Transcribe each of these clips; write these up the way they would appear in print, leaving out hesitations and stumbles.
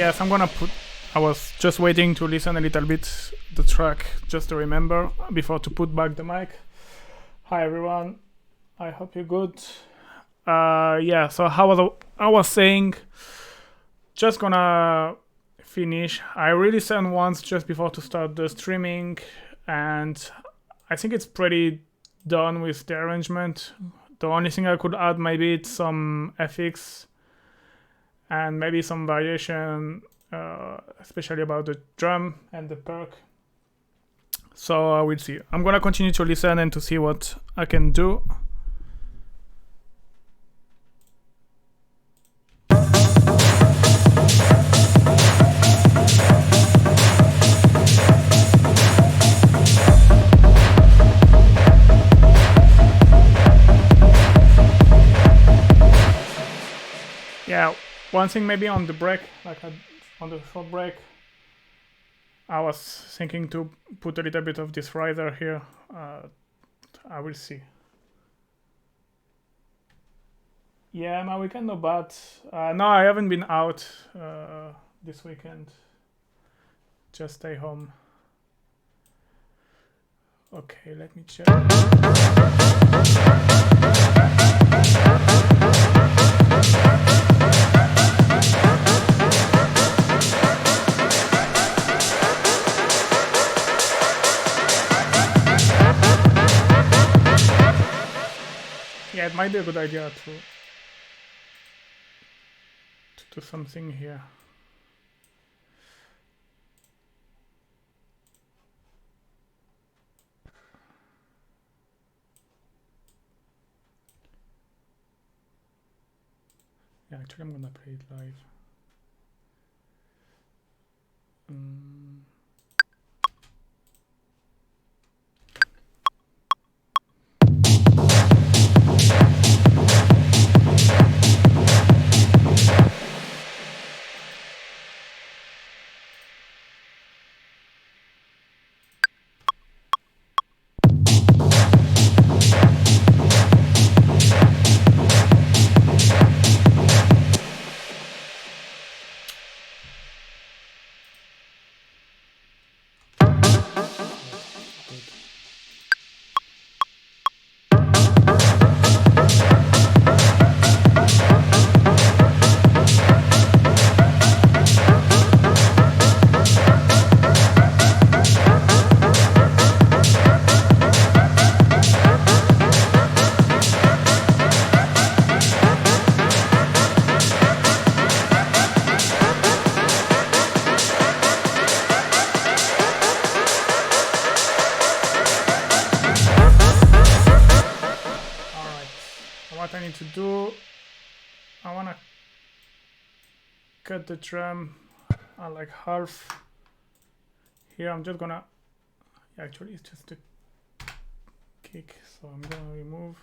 yes, I'm gonna put. I was just waiting to listen a little bit the track just to remember before to put back the mic. Hi everyone, I hope you're good. Yeah, so I was saying, just gonna finish. I re-listened once just before to start the streaming, and I think it's pretty done with the arrangement. The only thing I could add maybe it's some FX and maybe some variation, especially about the drum and the perk. So we'll see. I'm gonna continue to listen and to see what I can do. Yeah, one thing maybe on the break, like on the short break, I was thinking to put a little bit of this riser here. I will see. Yeah, my weekend not bad. No, I haven't been out this weekend. Just stay home. Okay, let me check. Yeah, it might be a good idea to do something here. Yeah, actually I'm gonna play it live. To do, I want to cut the drum like half here. I'm just gonna, actually it's just a kick, so I'm gonna remove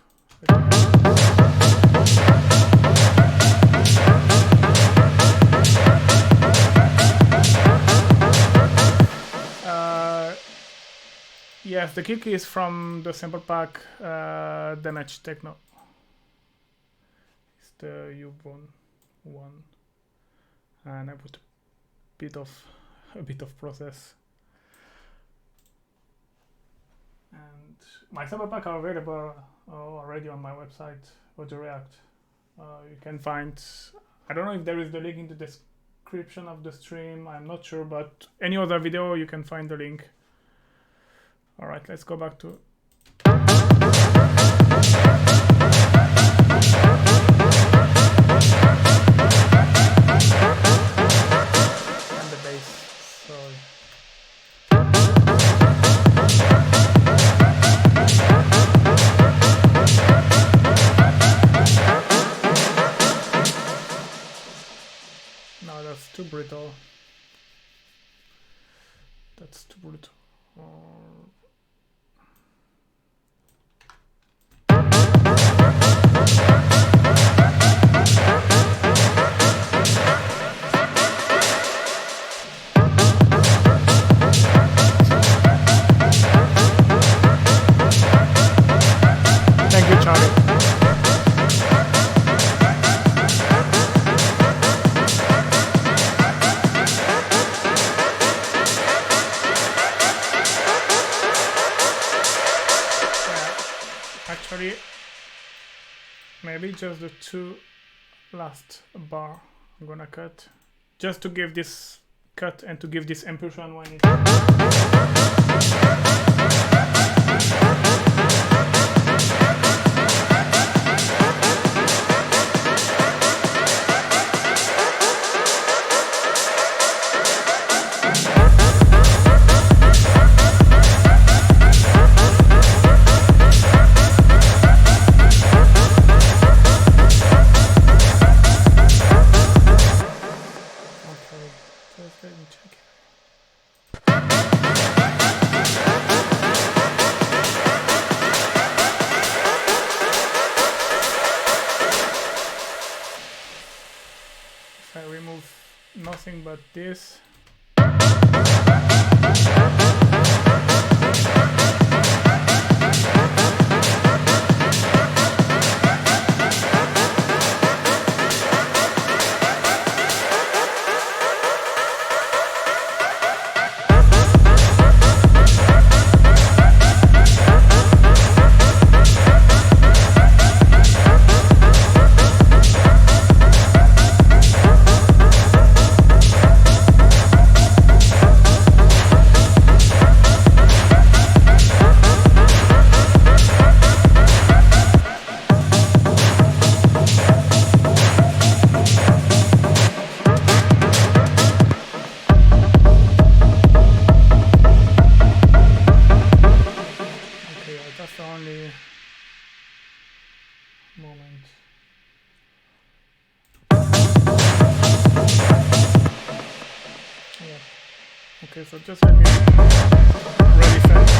yes, the kick is from the sample pack Damage Techno. The U-Bone one, and I put a bit of process. And my sample pack are available already on my website, Audio React. You can find. I don't know if there is the link in the description of the stream. I'm not sure, but any other video you can find the link. All right, let's go back to. And the bass, sorry. No, that's too brittle. That's too brittle. Thank you, Charlie. actually just the two last bar I'm gonna cut, just to give this cut and to give this impulsion when it. Just let me check it. If I remove nothing but this. That's the only moment. Yeah. Okay, so just let me ready set.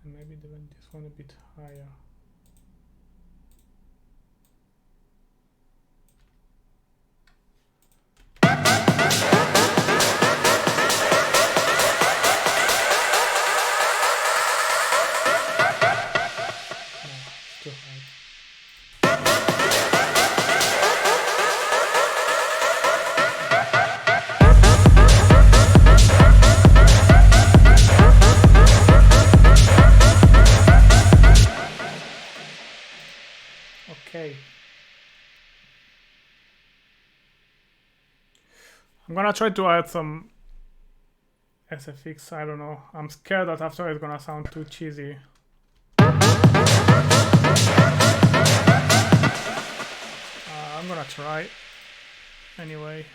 Maybe this one a bit higher. Too high. Okay. I'm gonna try to add some SFX, I don't know. I'm scared that after it's gonna sound too cheesy. I'm gonna try anyway.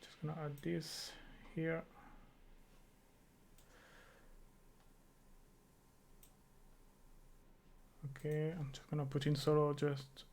Just gonna add this here. Okay, I'm just gonna put in solo just.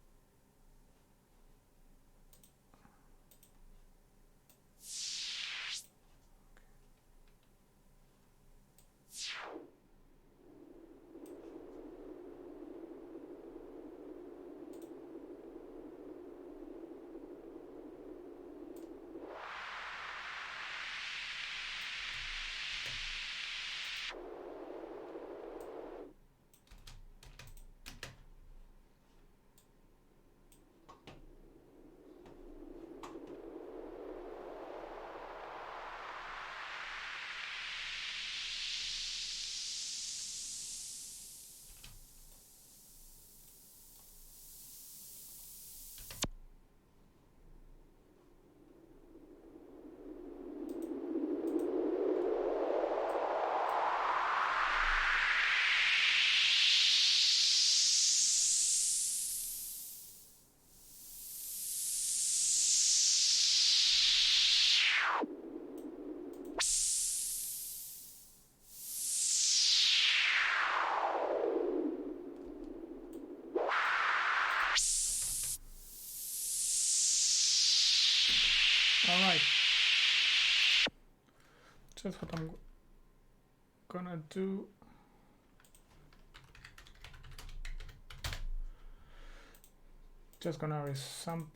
Just what I'm gonna do. Just gonna resampling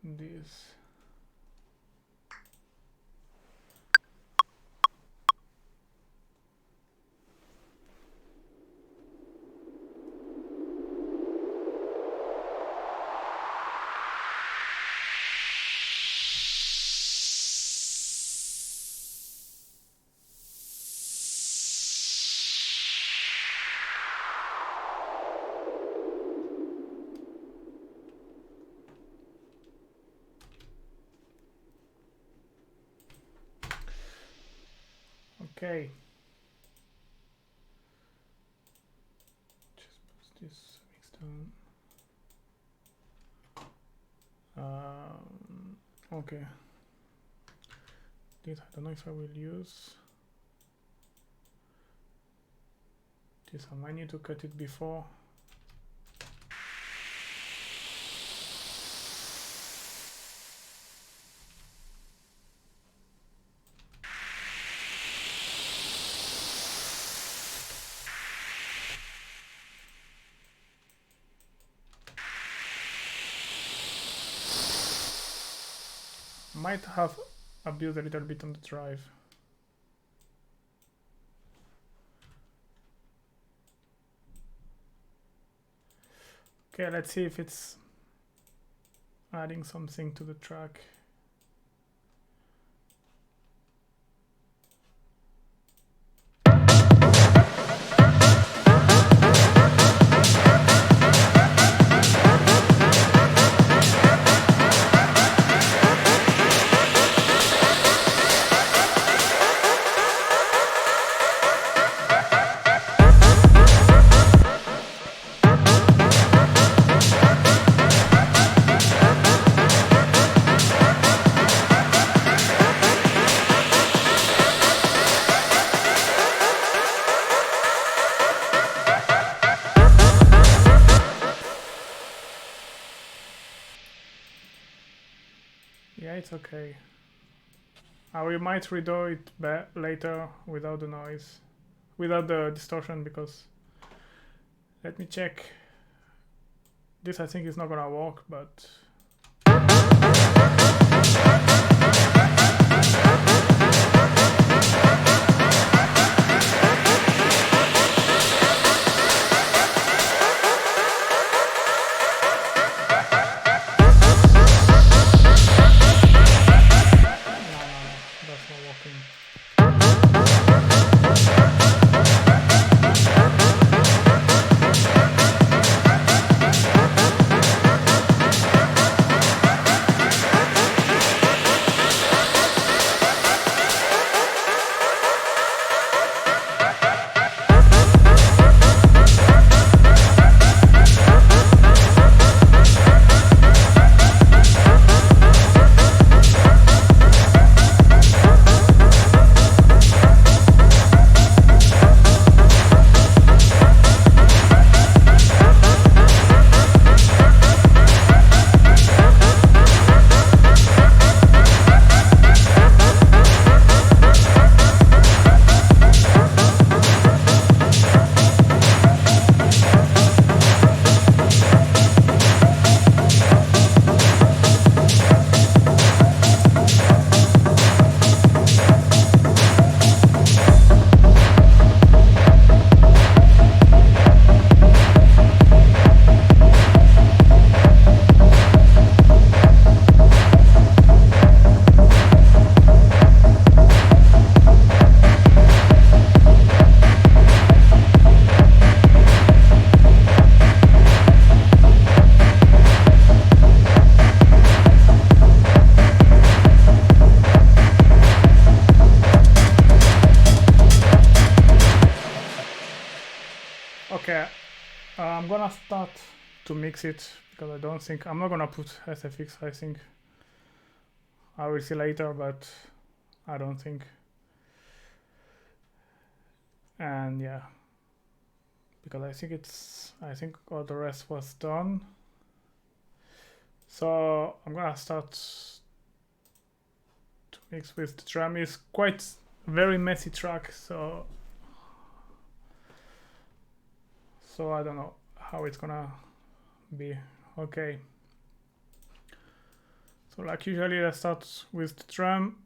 this. Okay. Just put this mix down. Okay. This I don't know if I will use this. I might need to cut it before. Might have abused a little bit on the drive. Okay, let's see if it's adding something to the track. Yeah, it's okay. We might redo it later without the noise, without the distortion, because let me check. This I think is not gonna work, but okay. I'm gonna start to mix it because I don't think I'm not gonna put SFX. I think I will see later, but I don't think. And yeah, because I think all the rest was done. So I'm gonna start mixed with the drum. Is quite very messy track, so I don't know how it's gonna be. Okay, so like usually let's start with the drum.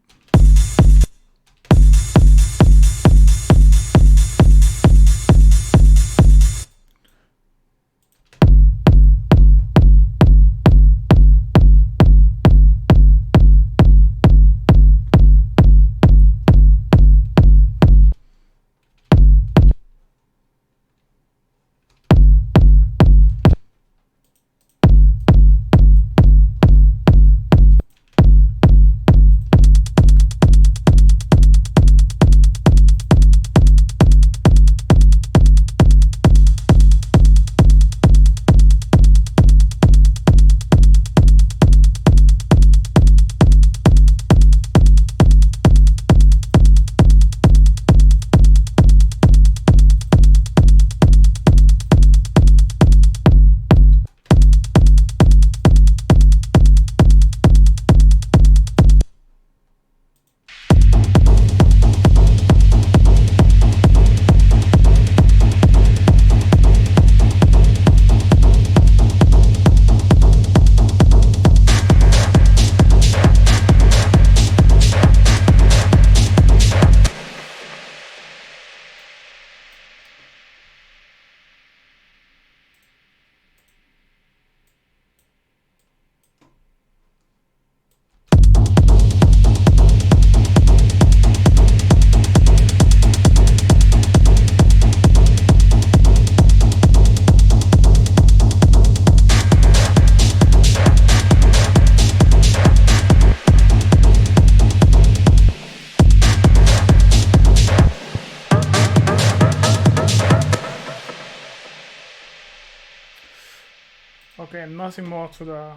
Okay, nothing more to the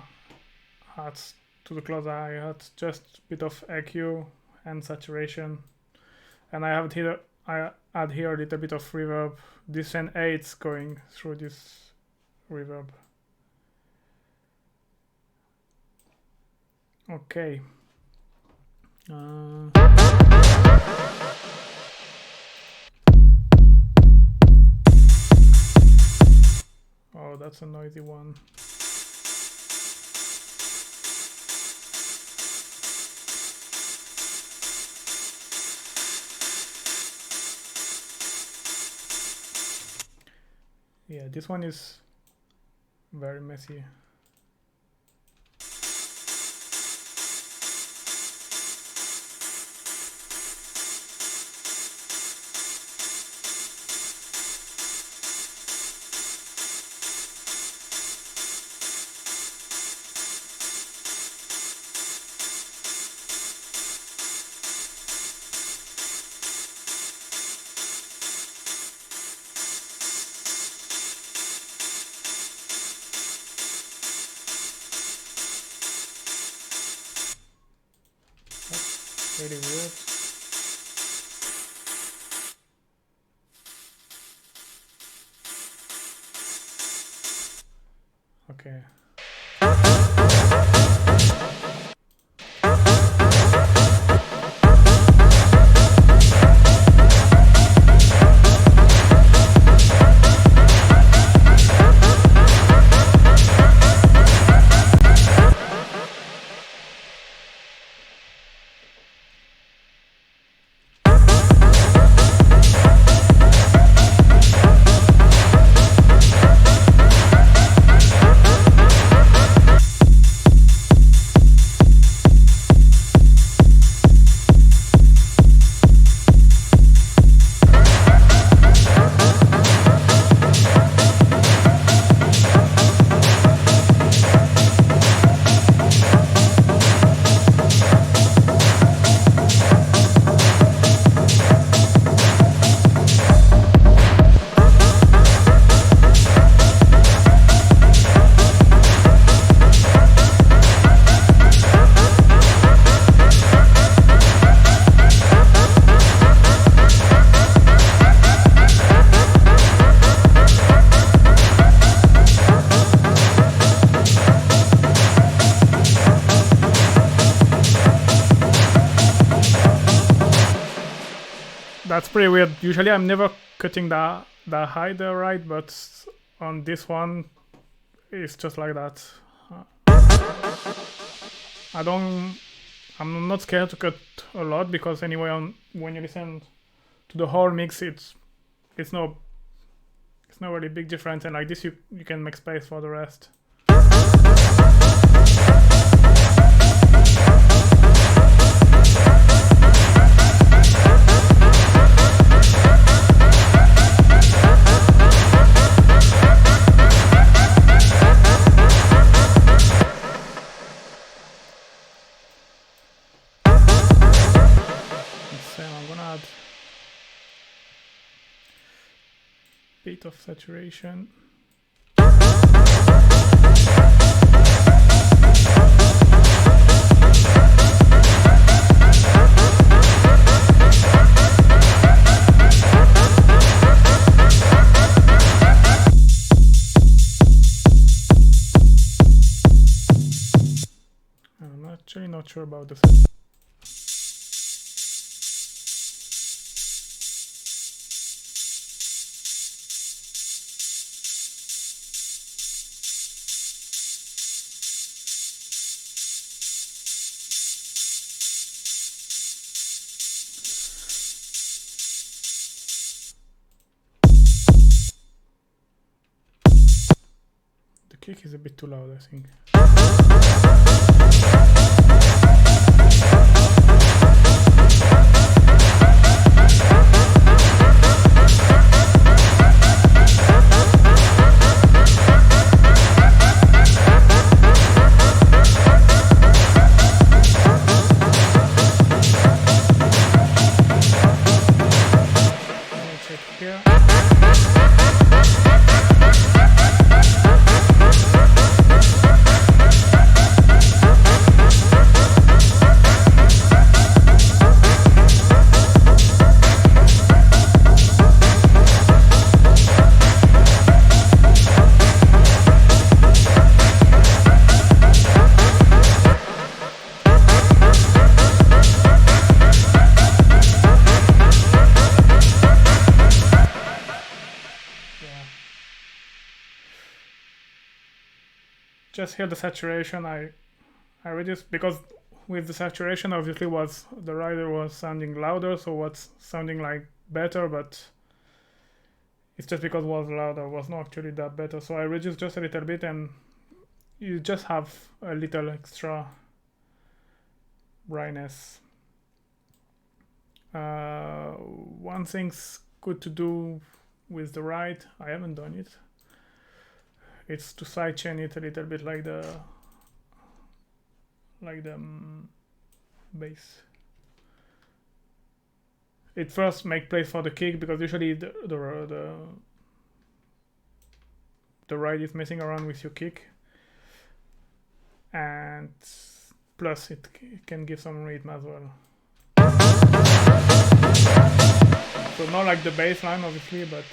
hats, to the closer hi-hat, just a bit of EQ and saturation. And I add here a little bit of reverb, Descent 8 going through this reverb. Okay. Oh, that's a noisy one. Yeah, this one is very messy. Really weird. Okay. pretty weird. Usually I'm never cutting that high there, right? But on this one, it's just like that. I'm not scared to cut a lot, because anyway, when you listen to the whole mix, it's no really big difference, and like this you can make space for the rest. I'm gonna add a bit of saturation. I'm actually not sure about the set. The kick is a bit too loud, I think. Just hear the saturation. I reduced, because with the saturation obviously the rider was sounding louder, so what's sounding like better, but it's just because it was louder, was not actually that better. So I reduced just a little bit, and you just have a little extra brightness. One thing's good to do with the ride, I haven't done it, it's to sidechain it a little bit like the bass. It first make place for the kick, because usually the ride is messing around with your kick, and plus it can give some rhythm as well. So not like the bass line obviously, but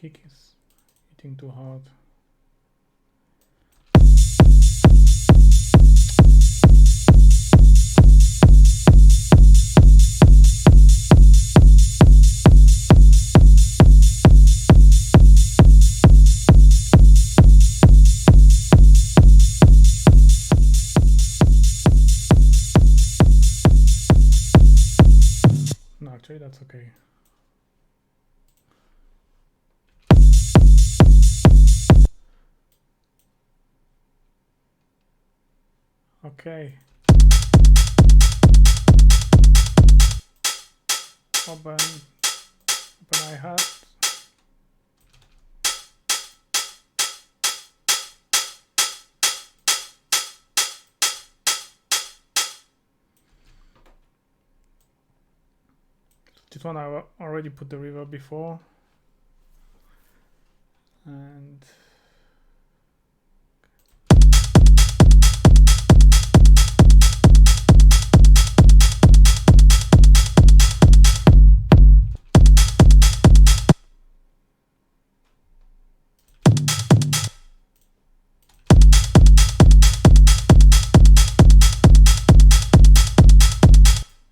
kick is hitting too hard. actually that's okay. Okay. Open hi-hat. This one I already put the reverb before. And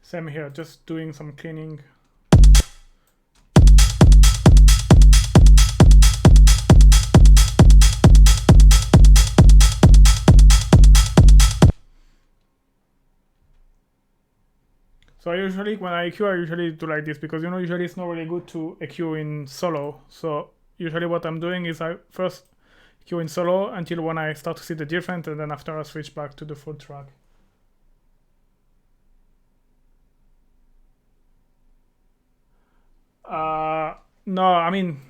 same here, just doing some cleaning. So usually when I EQ, I usually do like this because usually it's not really good to EQ in solo. So usually what I'm doing is I first EQ in solo until when I start to see the difference, and then after I switch back to the full track. No, I mean,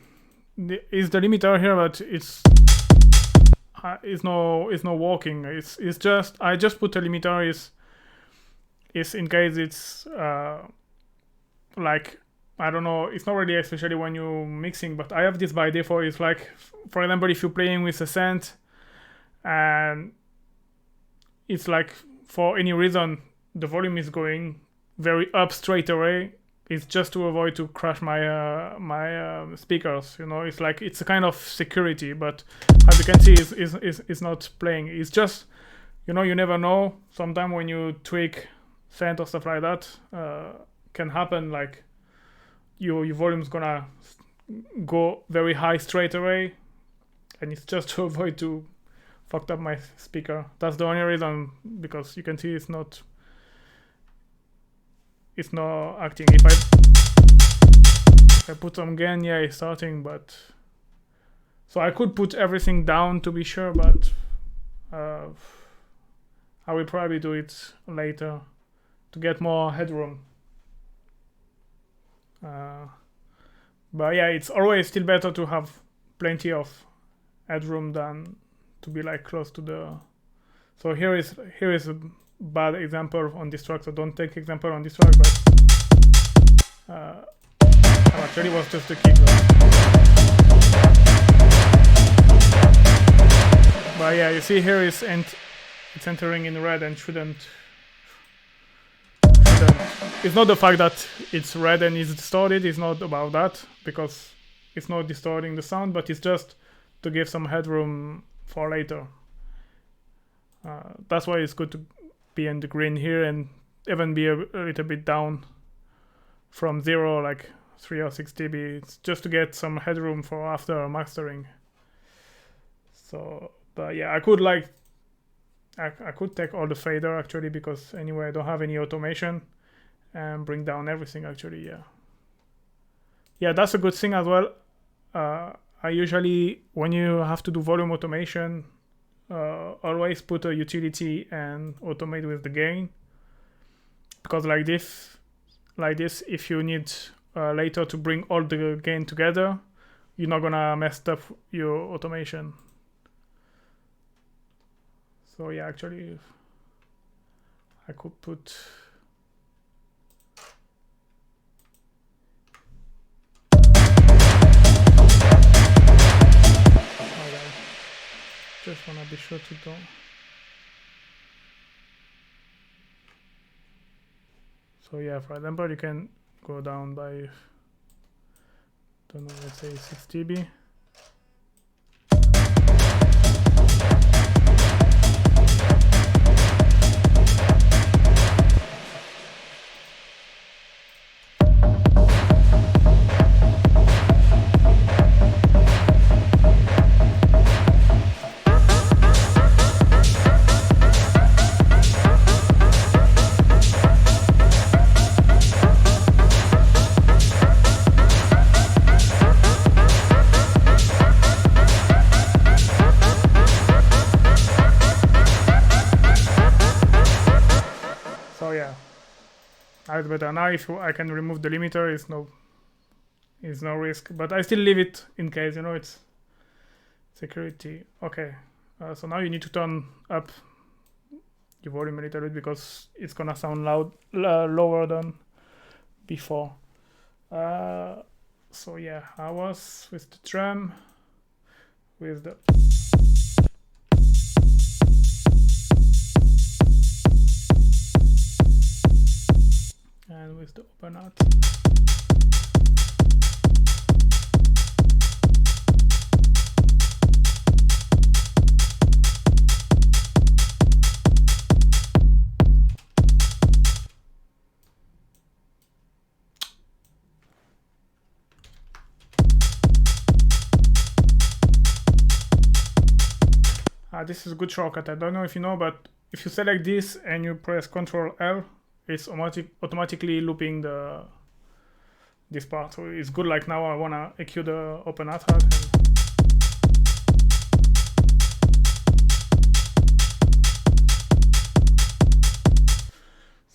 it's the limiter here, but it's no working. It's just I just put a limiter is in case it's like I don't know. It's not really especially when you're mixing, but I have this by default. It's like, for example, if you're playing with a synth, and it's like for any reason the volume is going very up straight away. It's just to avoid to crash my speakers. It's like it's a kind of security, but as you can see, is not playing. It's just you never know. Sometimes when you tweak synth or stuff like that, can happen. Like your volume's gonna go very high straight away, and it's just to avoid to fucked up my speaker. That's the only reason, because you can see it's not acting. If I put some gain, yeah, it's starting, but so I could put everything down to be sure, but I will probably do it later to get more headroom. But yeah, it's always still better to have plenty of headroom than to be like close to the. So here is a bad example on this track, so don't take example on this track, but actually was just a kick though. But yeah, you see here it's entering in red and shouldn't. It's not the fact that it's red and it's distorted, it's not about that, because it's not distorting the sound, but it's just to give some headroom for later. That's why it's good to be in the green here and even be a little bit down from 0, like 3 or 6 dB. It's just to get some headroom for after mastering. So, but yeah, I could take all the fader actually, because anyway I don't have any automation, and bring down everything actually. Yeah, that's a good thing as well. I usually, when you have to do volume automation, always put a utility and automate with the gain, because like this, if you need later to bring all the gain together, you're not gonna mess up your automation. So yeah, actually I could put just wanna be sure to do. So yeah, for example, you can go down by, don't know, let's say 6 dB. much better. Now if I can remove the limiter, it's no risk, but I still leave it in case, you know, it's security. Okay, so now you need to turn up the volume a little bit because it's gonna sound lower than before. So yeah, I was with the drum, with the and with the open hat. This is a good shortcut. I don't know if you know, but if you select this and you press Ctrl L, it's automatically looping this part. So it's good. Like now, I wanna EQ the open hat.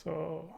So.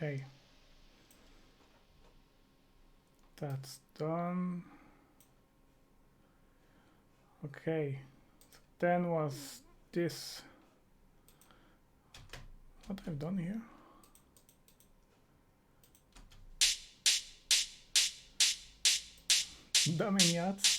Okay, that's done. Okay, so then was this. What I've done here? Dominiats.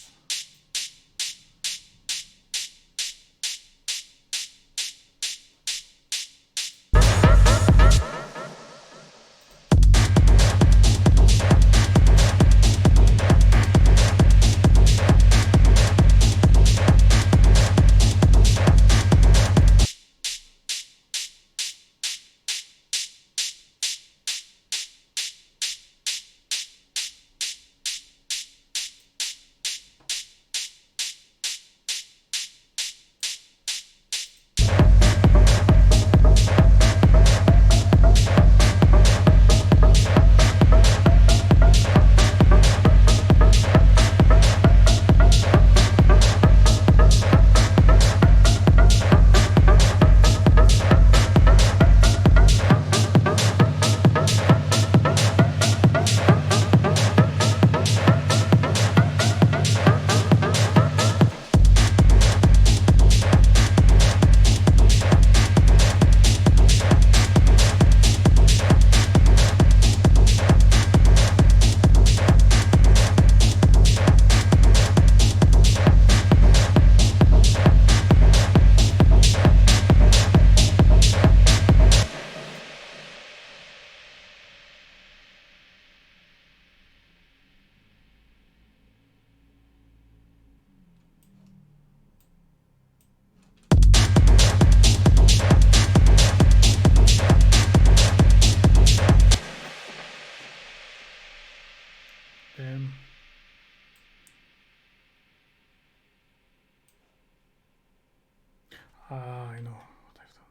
I know what I've done.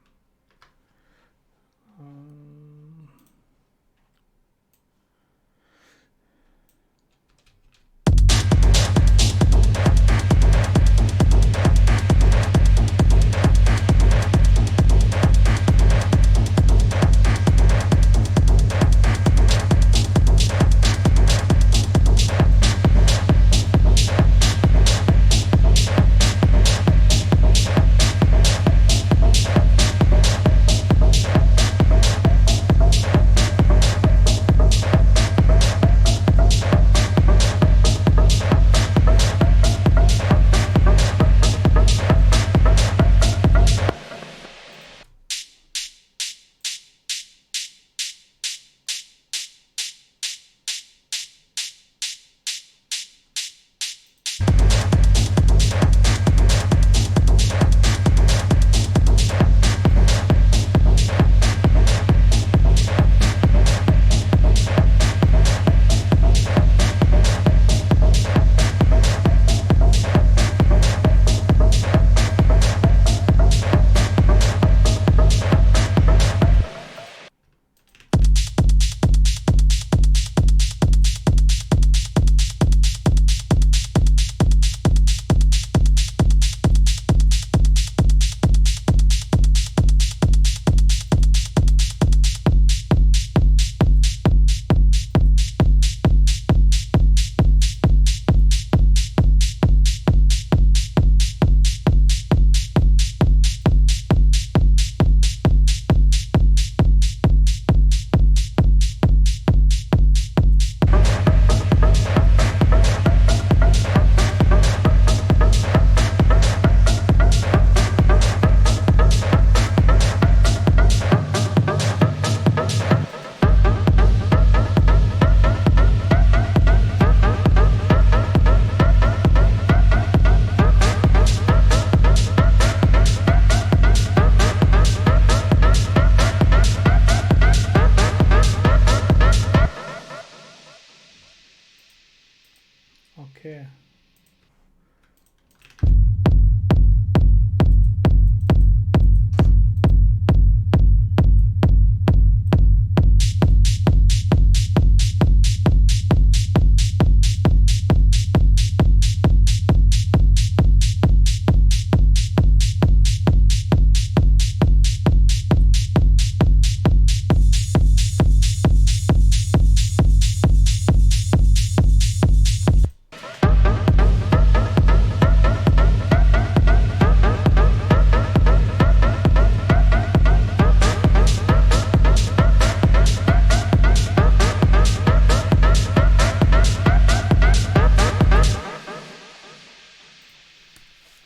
Okay.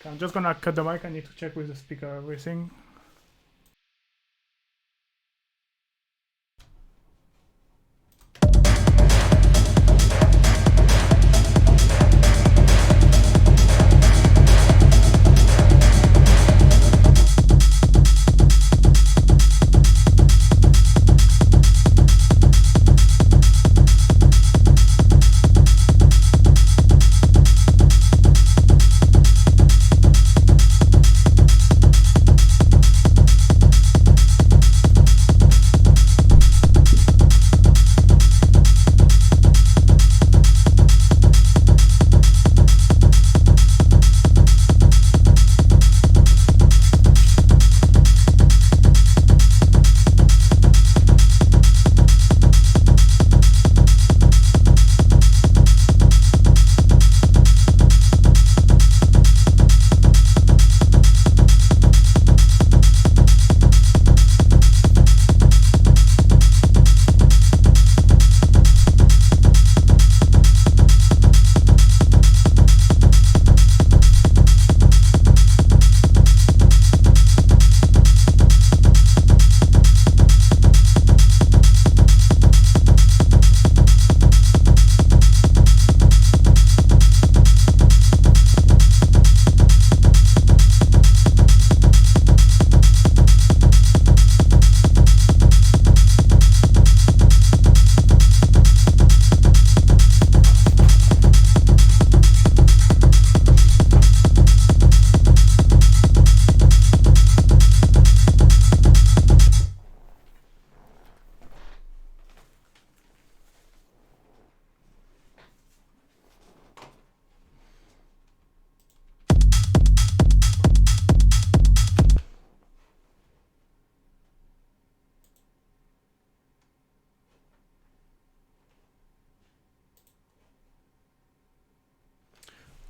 I'm just gonna cut the mic. I need to check with the speaker everything.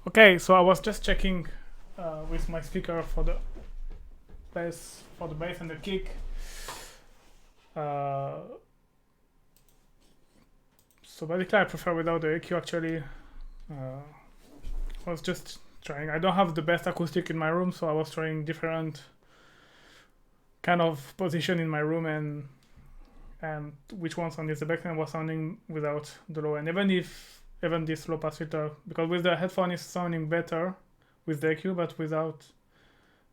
Okay, so I was just checking with my speaker for the bass and the kick. So basically I prefer without the EQ actually. I was just trying. I don't have the best acoustic in my room, so I was trying different kind of position in my room and which one sounded the best, and was sounding without the low end. Even this low pass filter, because with the headphone it's sounding better with the EQ, but without.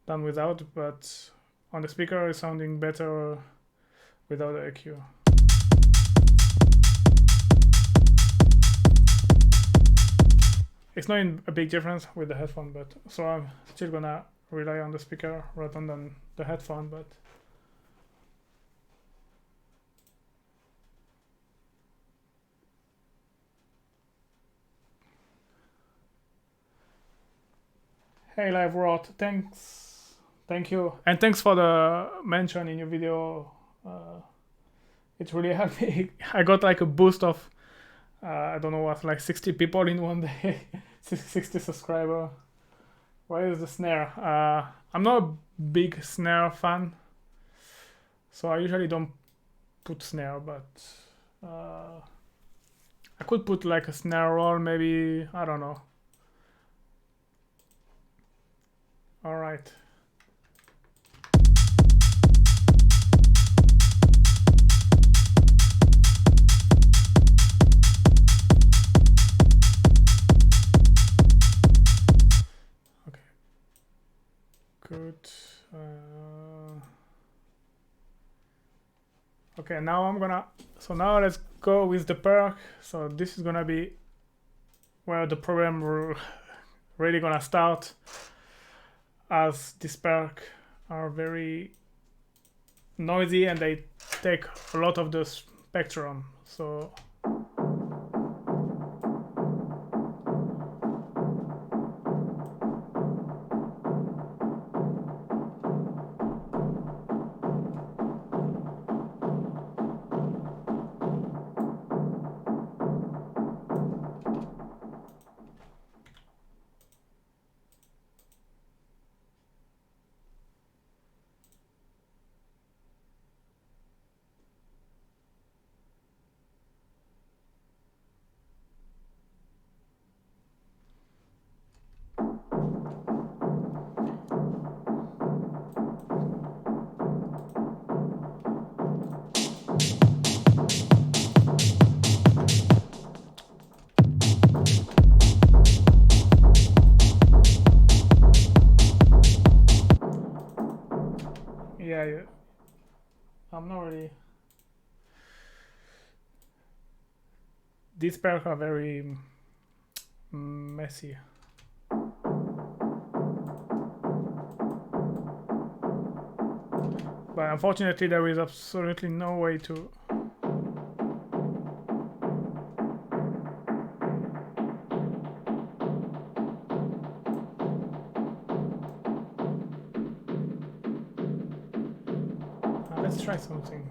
But on the speaker it's sounding better without the EQ. It's not a big difference with the headphone, but so I'm still gonna rely on the speaker rather than the headphone. But hey, Live World, thank you, and thanks for the mention in your video. It really helped me. I got like a boost of I don't know what, like 60 people in one day, 60 subscribers. Why is the snare? I'm not a big snare fan, so I usually don't put snare, but I could put like a snare roll, maybe, I don't know. All right. Good. Okay, now now let's go with the perk. So this is gonna be where the problem really gonna start, as this perk are very noisy and they take a lot of the spectrum. So yeah, I'm not really. These perks are very messy. But unfortunately there is absolutely no way to let's try something.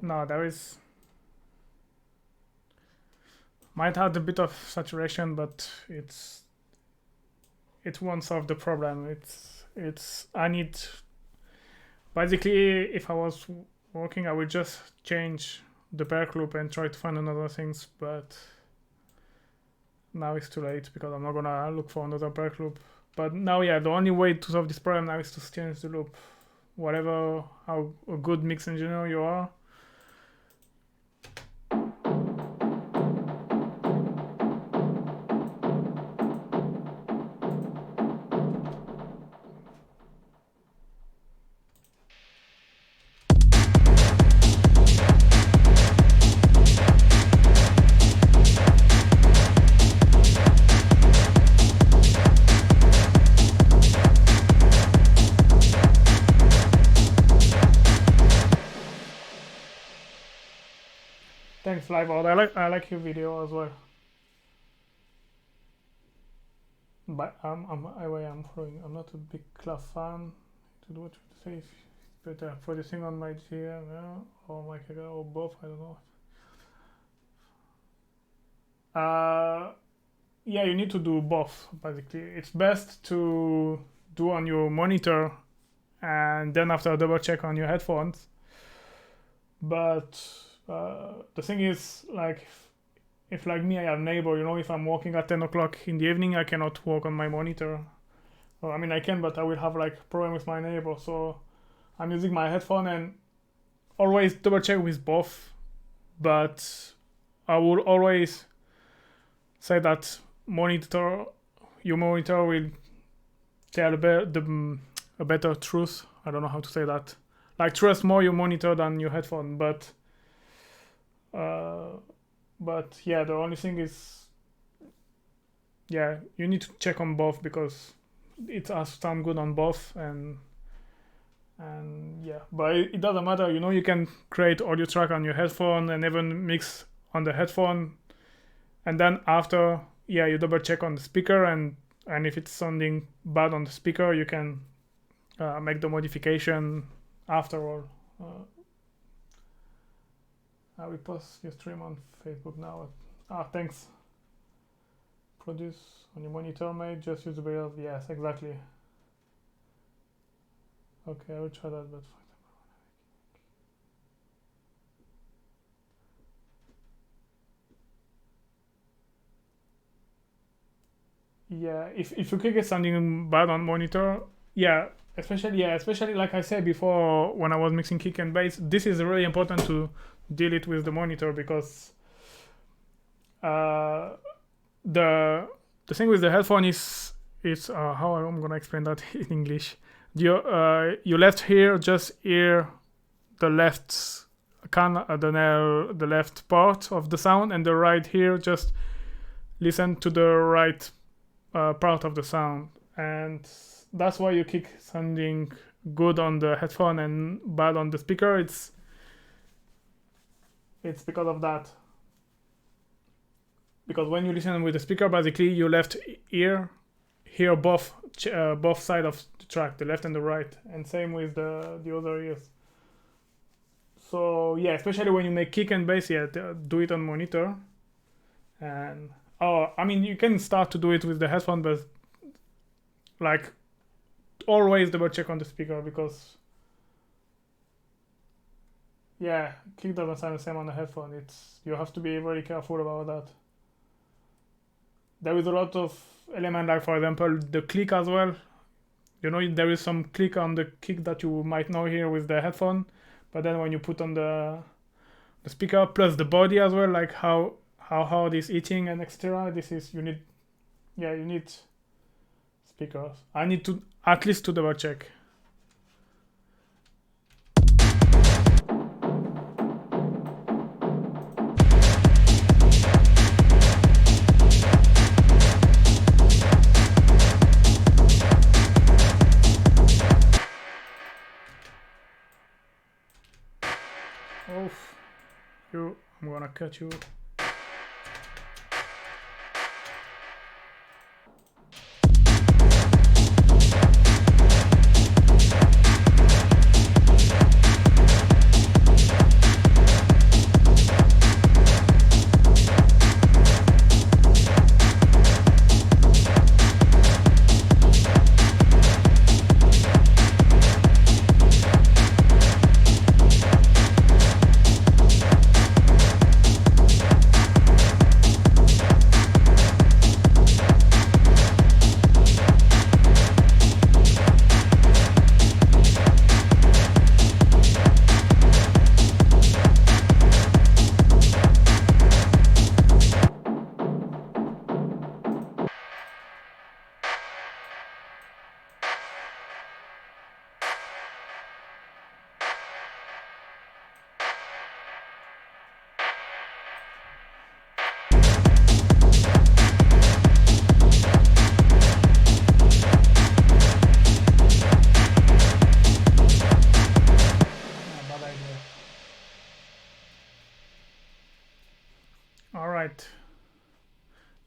No, there is. Might have a bit of saturation, but it won't solve the problem. I need, basically, if I was working, I would just change the perk loop and try to find another things, but now it's too late because I'm not gonna look for another perk loop. But now, yeah, the only way to solve this problem now is to change the loop. Whatever, how a good mix engineer you are, thanks, Live. I like your video as well. But I'm following. I'm not a big Clav fan. To do what you say, it's better producing on my GM or my Kega or both. I don't know. Yeah, you need to do both. Basically, it's best to do on your monitor, and then after double check on your headphones. But the thing is, like, if like me, I have neighbor, if I'm working at 10 o'clock in the evening, I cannot work on my monitor. Well, I mean, I can, but I will have like problem with my neighbor. So I'm using my headphone and always double check with both. But I will always say that your monitor will tell a better truth. I don't know how to say that. Like, trust more your monitor than your headphone, but yeah, the only thing is, yeah, you need to check on both because it has sound good on both, and yeah, but it doesn't matter. You can create audio track on your headphone and even mix on the headphone, and then after, yeah, you double check on the speaker, and if it's sounding bad on the speaker, you can make the modification after all. I will post your stream on Facebook now. Thanks. Produce on your monitor, mate. Just use the barriers. Yes, exactly. Okay, I will try that, but yeah, if you click something bad on monitor, yeah, especially like I said before when I was mixing kick and bass, this is really important to deal it with the monitor, because the thing with the headphone is how I'm gonna explain that in English. You left here just hear the left the left part of the sound, and the right here just listen to the right part of the sound, and that's why you kick sounding good on the headphone and bad on the speaker. It's because of that. Because when you listen with the speaker, basically you left ear hear both side of the track, the left and the right, and same with the other ears. So yeah, especially when you make kick and bass, yeah, do it on monitor. And I mean, you can start to do it with the headphone, but like always double check on the speaker, because yeah, kick doesn't sound the same on the headphone. You have to be very careful about that. There is a lot of element, like for example the click as well. There is some click on the kick that you might not hear with the headphone, but then when you put on the speaker, plus the body as well, like how hard it's hitting and etc. You need speakers. I need to at least to double check. I'm gonna cut you.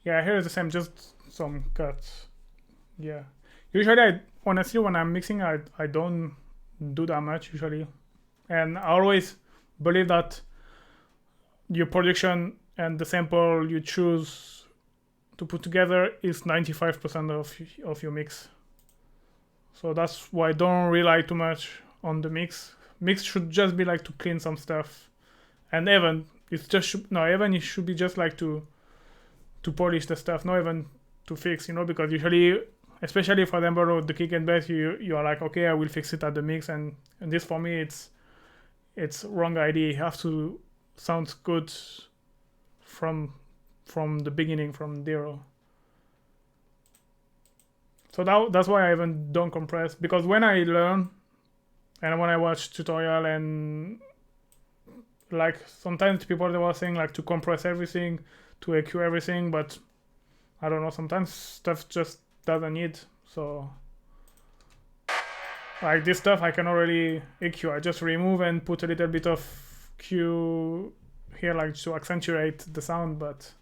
Yeah, here is the same, just some cuts. Yeah. Usually, honestly, when I'm mixing, I don't do that much usually. And I always believe that your production and the sample you choose to put together is 95% of your mix. So that's why I don't rely too much on the mix. Mix should just be like to clean some stuff. And even it's just even it should be just like to polish the stuff, not even to fix, because usually, especially for example the kick and bass, you are like, okay, I will fix it at the mix, and this for me it's wrong idea. You have to sound good from the beginning, from zero. So that's why I even don't compress, because when I learn and when I watch tutorial, and like sometimes people they were saying like to compress everything, to EQ everything, but I don't know, sometimes stuff just doesn't need. So like this stuff I cannot really EQ. I just remove and put a little bit of Q here, like to accentuate the sound, but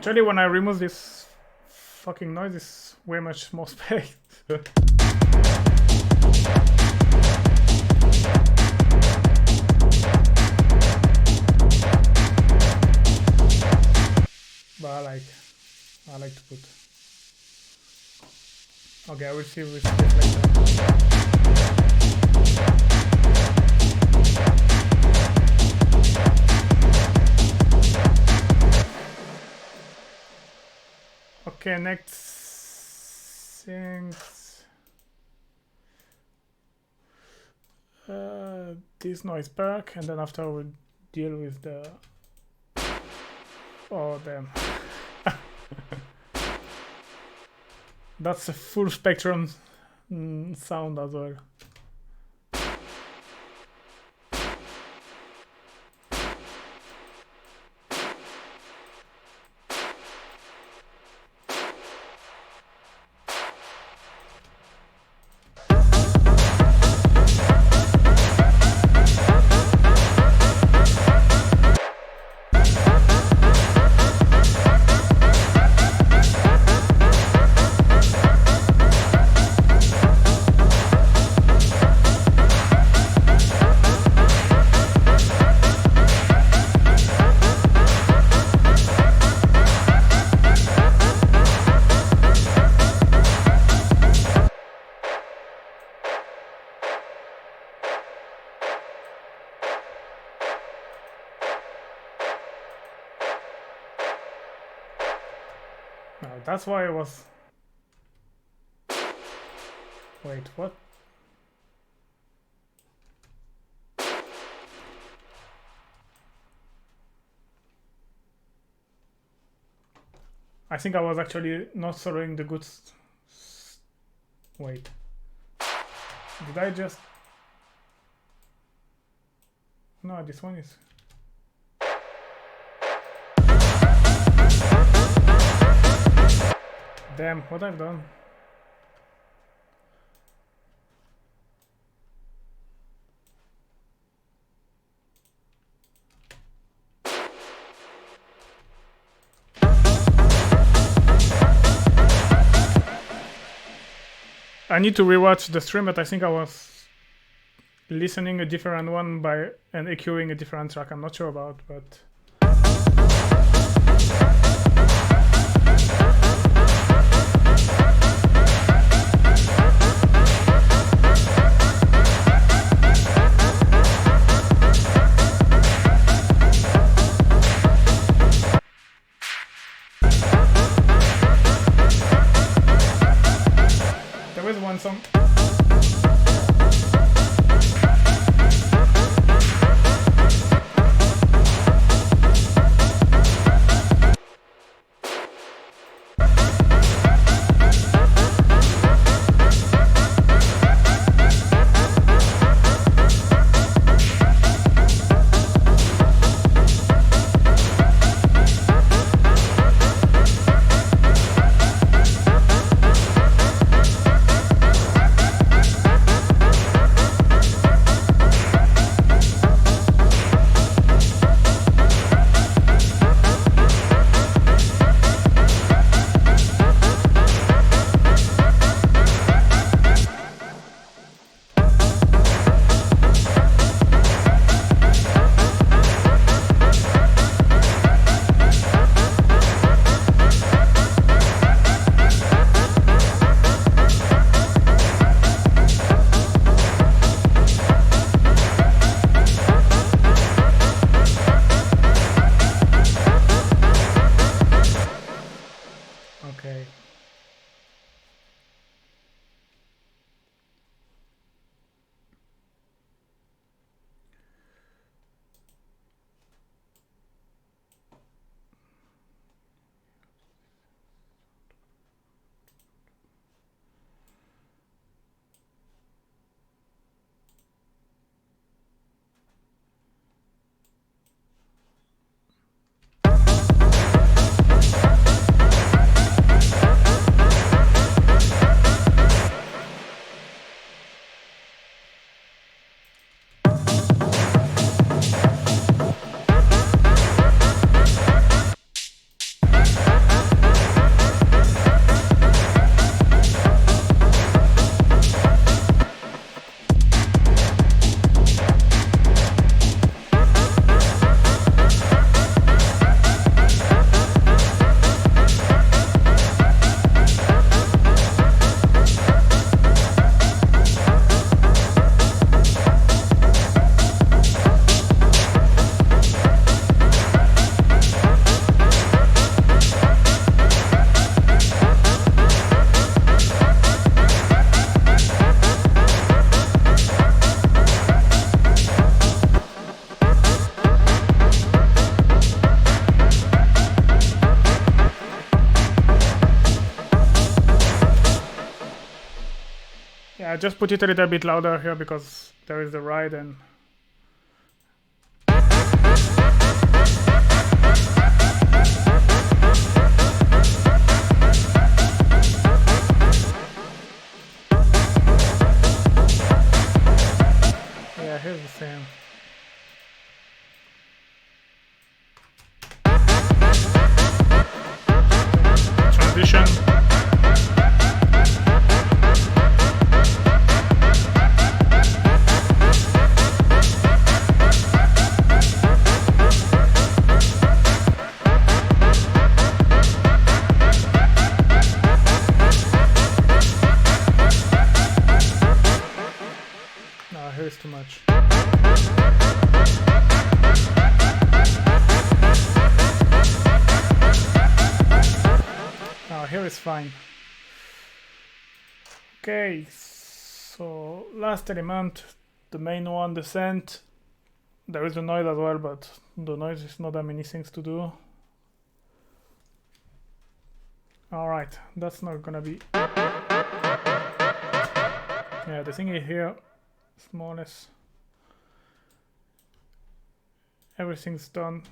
actually when I remove this fucking noise, it's way much more space. But I like to put. Okay, I will see with this later. Okay, next things. This noise back, and then after we'll deal with the. Oh damn. That's a full spectrum sound as well. That's why I was. Wait, what? I think I was actually not following the good. Wait. Did I just. No, this one is. Damn, what I've done. I need to rewatch the stream, but I think I was listening a different one by and EQing a different track. I'm not sure about, but. one song. Okay. Yeah, I just put it a little bit louder here because there is the ride and yeah, here's the same. Transition. Here's too much. Here is fine. Okay, so last element, the main one, the scent. There is a noise as well, but the noise is not that many things to do. Alright, that's not gonna be... Yeah, the thing is here, more or less everything's done.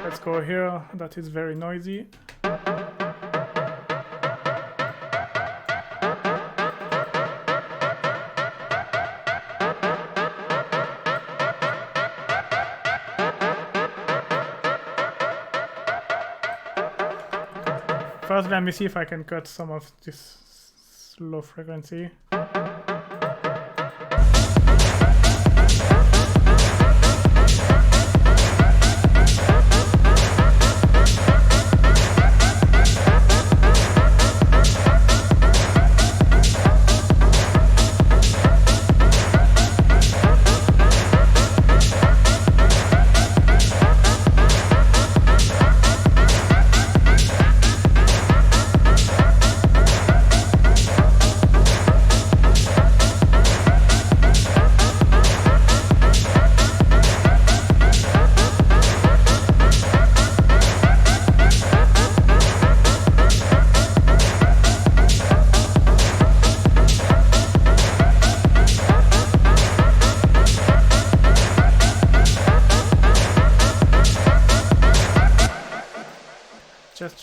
Let's go here, that is very noisy. First, let me see if I can cut some of this low frequency.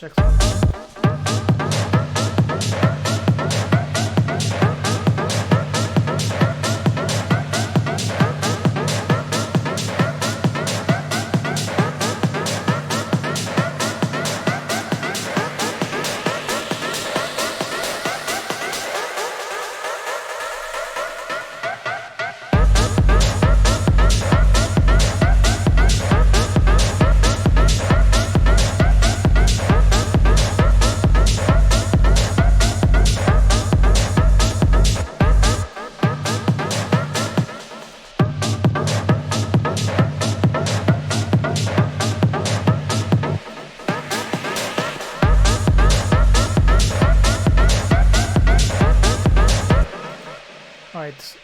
check something.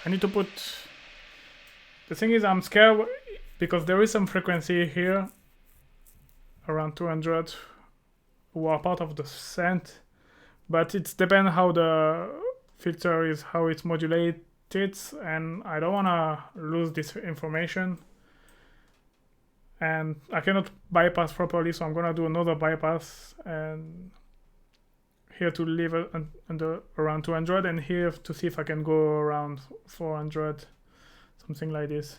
I need to put, the thing is I'm scared because there is some frequency here around 200 who are part of the scent, but it's depends how the filter is, how it's modulated, and I don't want to lose this information, and I cannot bypass properly, so I'm gonna do another bypass, and here to leave it under around 200, and here to see if I can go around 400, something like this.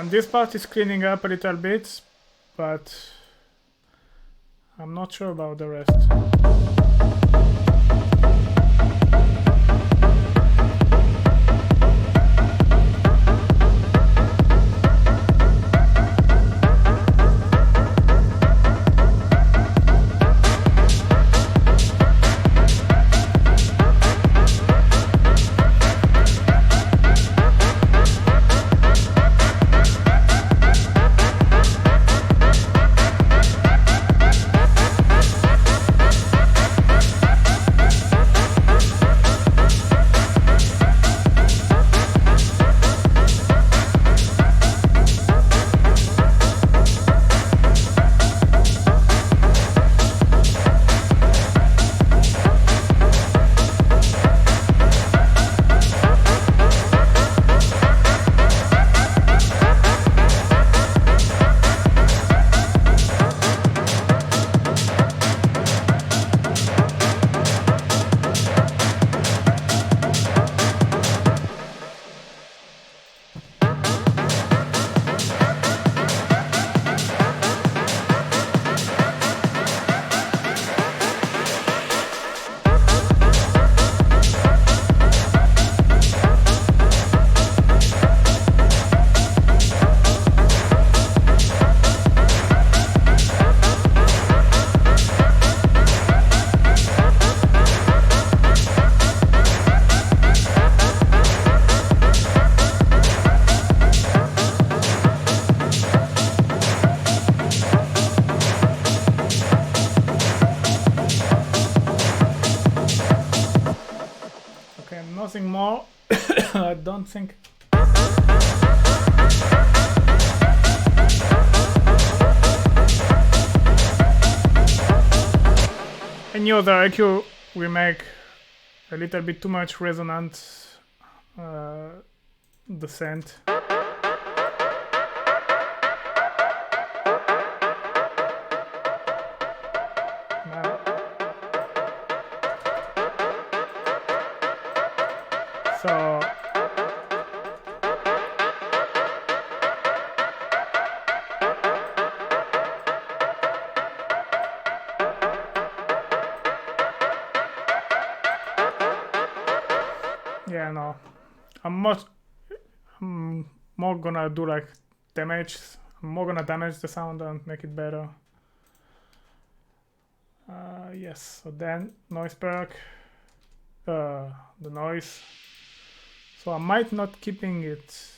This part is cleaning up a little bit, but I'm not sure about the rest. Nothing more. I don't think. any other EQ we make a little bit too much resonant descent. So yeah, no, I'm more gonna do like damage. I'm more gonna damage the sound and make it better. Yes, so then noise perk, the noise. So I might not keeping it.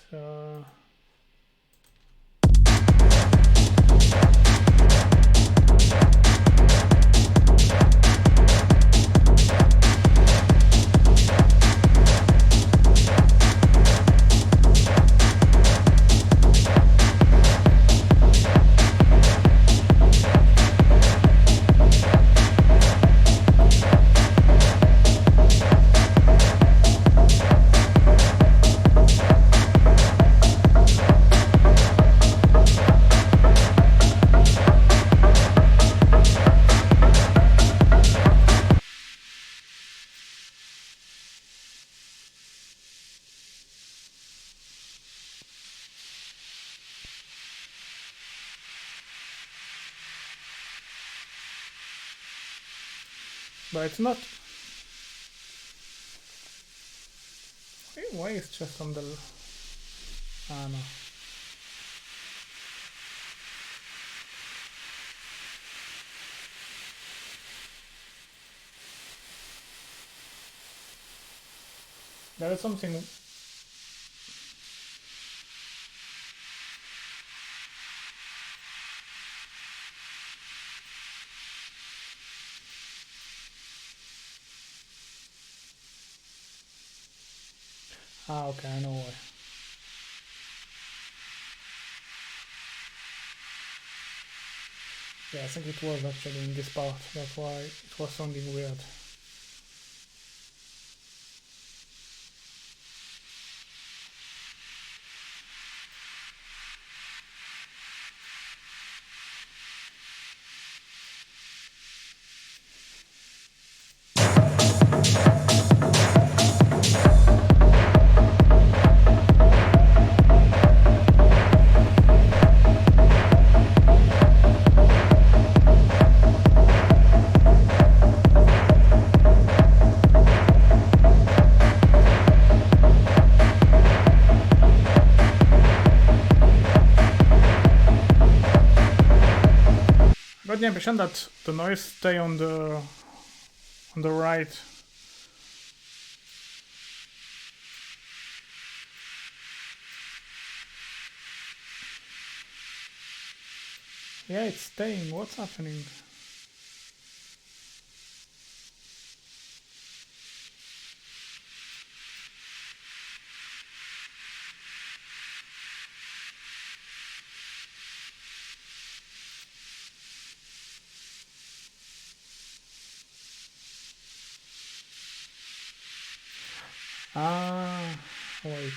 But it's not. Why is just on the? Ah no. There is something. Ah, okay, I know why. Yeah, I think it was actually in this part. That's why it was sounding weird. Got the impression that the noise stay on the right. Yeah, it's staying. What's happening? Ah, wait.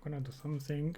gonna do something.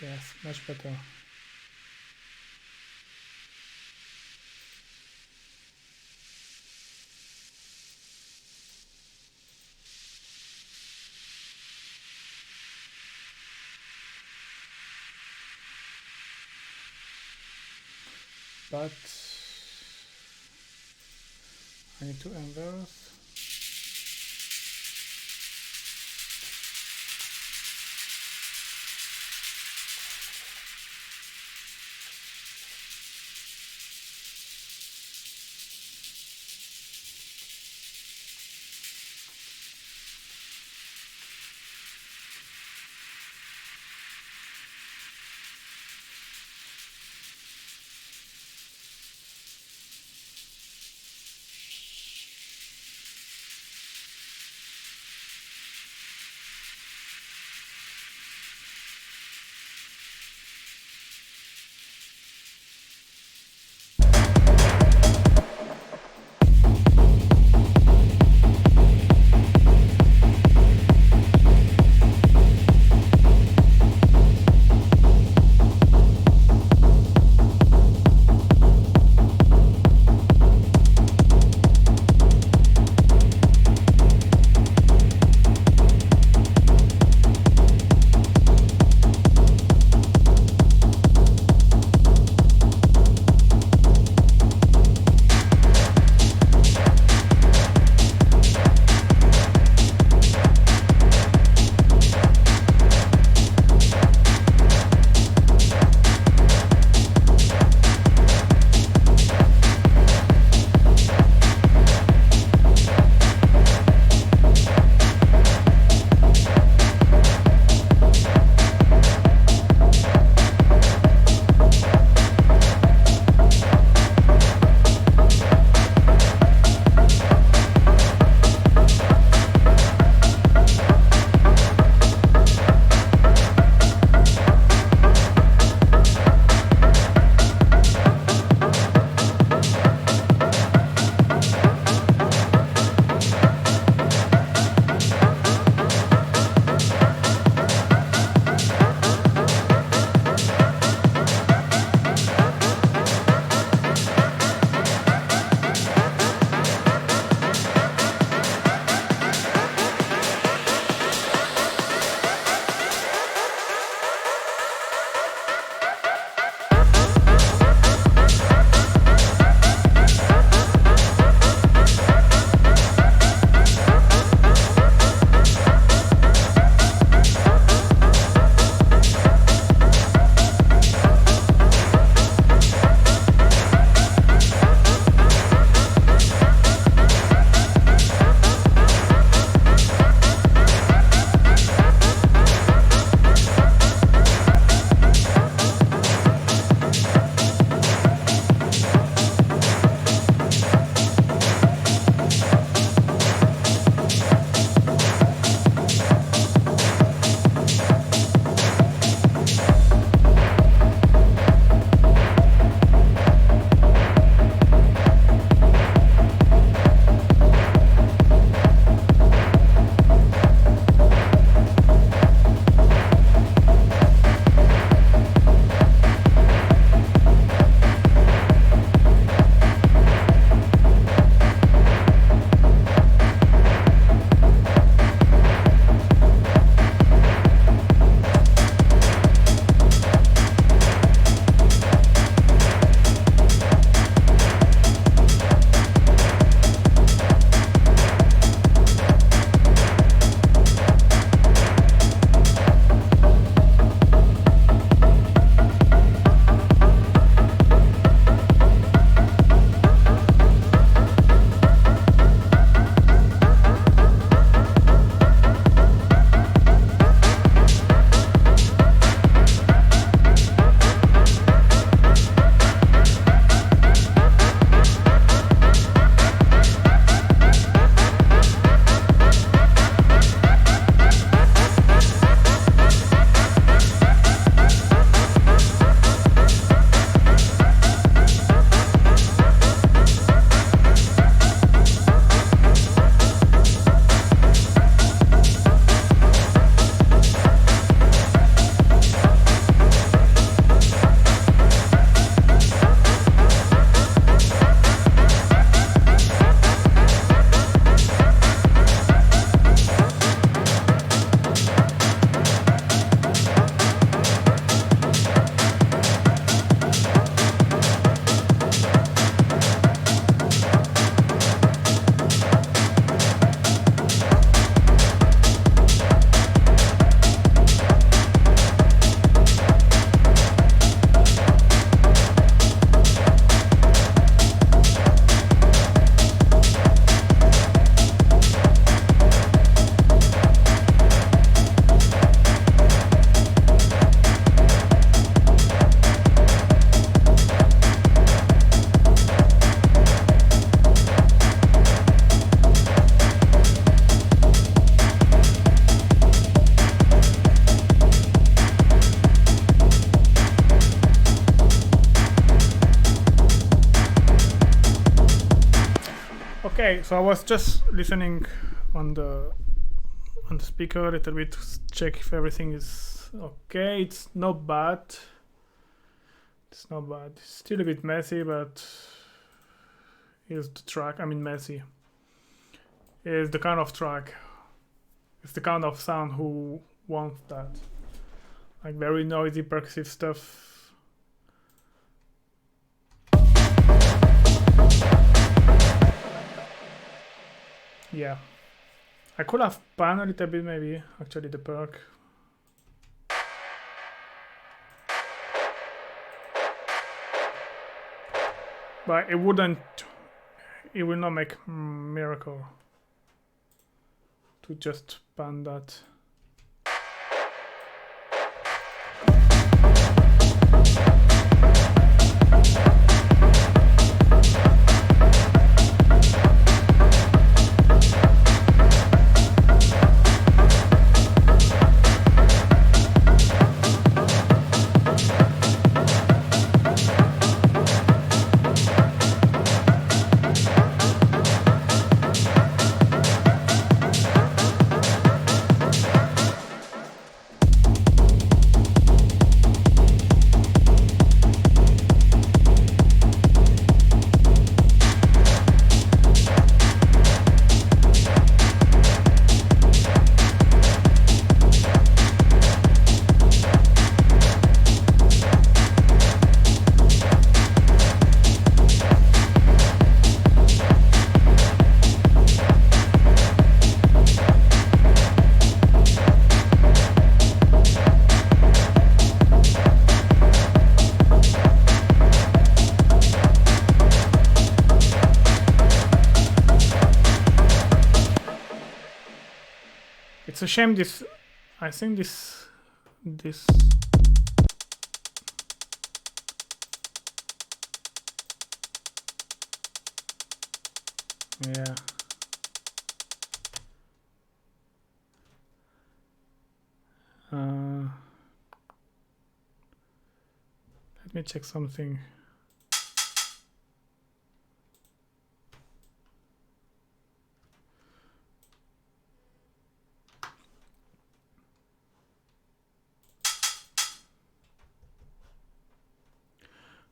Yes, much better. But I need to inverse. Okay, so I was just listening on the speaker a little bit to check if everything is okay. It's not bad. It's not bad. It's still a bit messy, but here's the track. I mean, messy. It's the kind of track. It's the kind of sound who wants that. Like very noisy, percussive stuff. Yeah. I could have panned a little bit maybe, actually, the perk. But it wouldn't, it will not make miracle to just pan that. It's a shame this, I think this, yeah. Let me check something.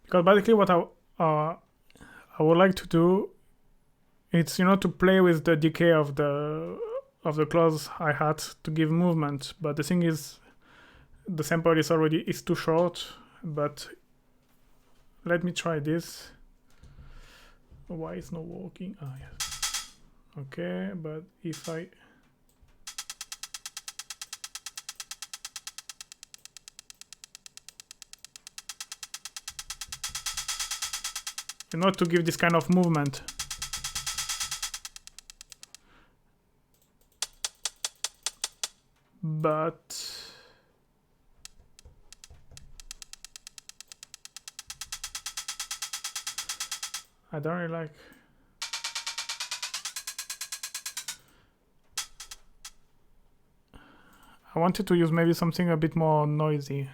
Because basically what I would like to do, it's, you know, to play with the decay of the close hi-hat to give movement. But the thing is, the sample is too short. But let me try this. Why it's not working? Ah, yes. Okay, but if I to give this kind of movement. But I don't really like. I wanted to use maybe something a bit more noisy.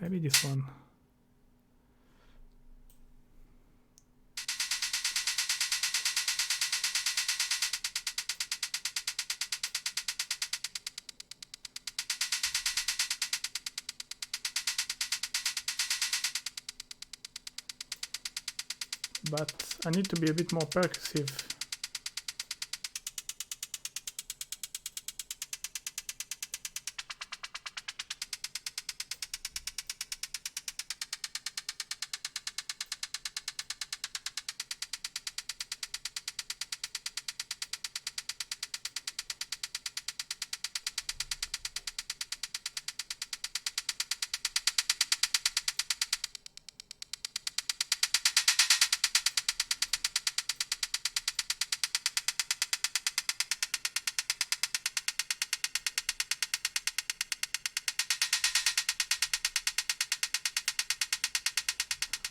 Maybe this one. But I need to be a bit more percussive.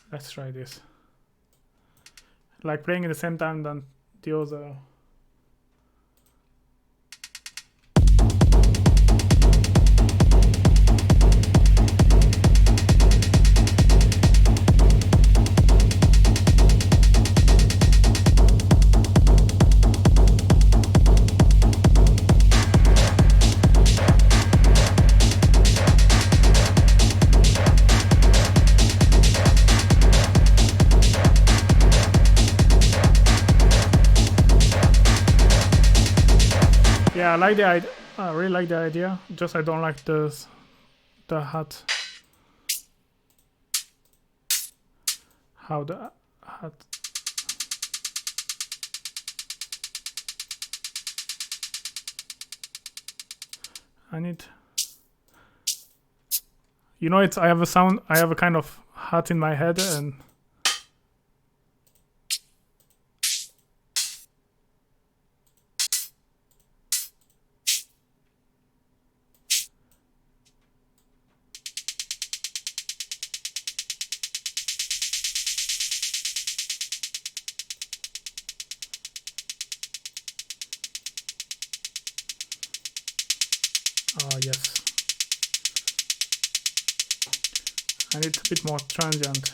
Let's try this. Like playing at the same time than the other. Yeah, I like the idea. I really like the idea. Just I don't like the hat. How the hat. I need. You know, I have a sound. I have a kind of hat in my head, and oh yes, I need a bit more transient.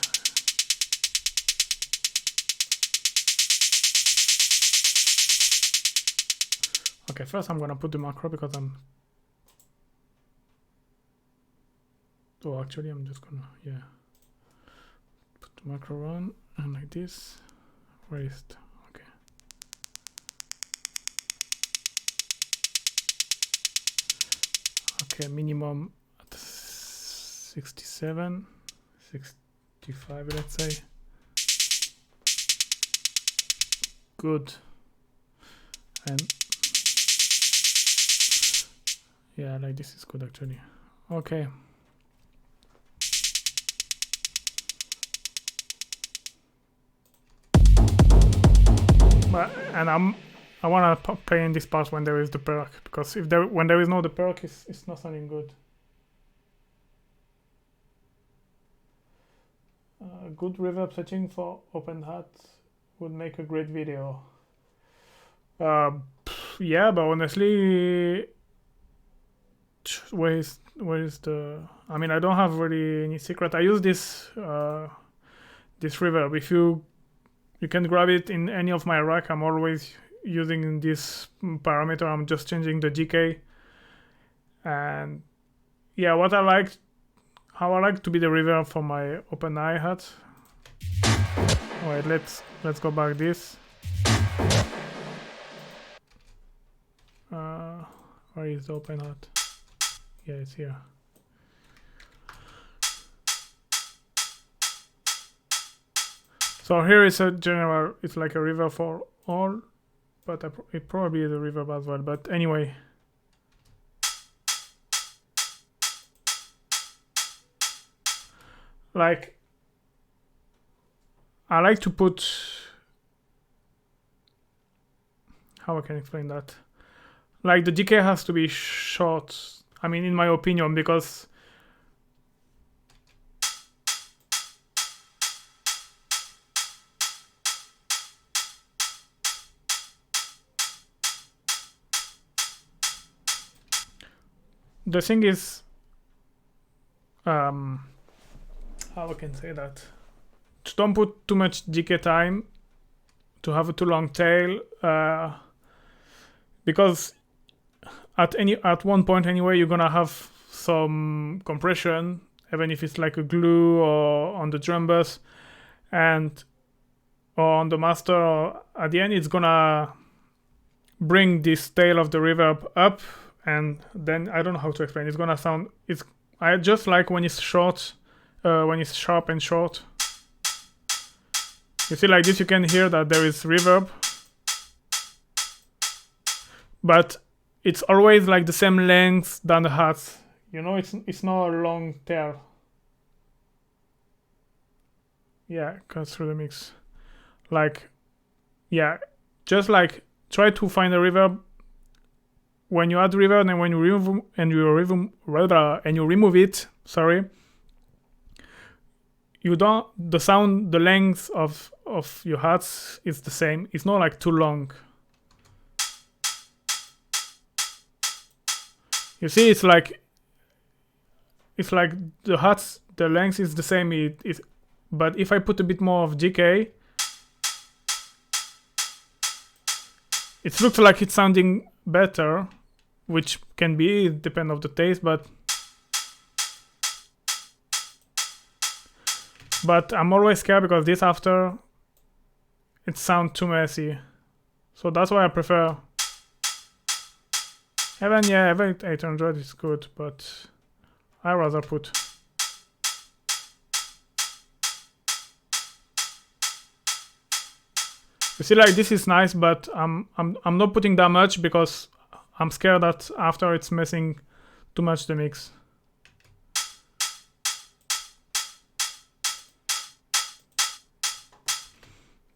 Okay, first I'm gonna put the macro because I'm. Oh, actually, I'm just gonna put the macro on and like this. Where is it? Okay. Okay, minimum at 67, 65, let's say. Good. And yeah, like this is good actually. Okay. And I wanna play in this part when there is the perk, because when there is no the perk, it's not sounding good. Good reverb setting for open hat would make a great video. Yeah, but honestly, where is the? I mean, I don't have really any secret. I use this this reverb. If you can grab it in any of my rack. I'm always using this parameter. I'm just changing the decay. And yeah, how I like to be the reverb for my open hi-hat. Wait, let's go back this. Where is the open hat? Yeah, it's here. So here is a general, it's like a reverb for all, but it probably is a reverb as well. But anyway. Like, I like to put, how I can explain that? Like the decay has to be short, I mean, in my opinion, because the thing is, how I can say that? Don't put too much decay time to have a too long tail, because at one point anyway you're gonna have some compression, even if it's like a glue or on the drum bus, and or on the master, or at the end it's gonna bring this tail of the reverb up, and then I don't know how to explain. It's gonna sound. I just like when it's short, when it's sharp and short. You see, like this, you can hear that there is reverb, but it's always like the same length than the hats. You know, it's not a long tail. Yeah, cuts through the mix. Like, yeah, just like try to find a reverb. When you add reverb and when you remove it, sorry, you don't, the length of your hats is the same. It's not like too long. You see, it's like the hats, the length is the same. But if I put a bit more of decay, it looks like it's sounding better, which can be depend of the taste, but I'm always scared because this after it sounds too messy. So that's why I prefer Even 800 is good, but I rather put. You see, like this is nice, but I'm not putting that much because I'm scared that after it's messing too much the mix.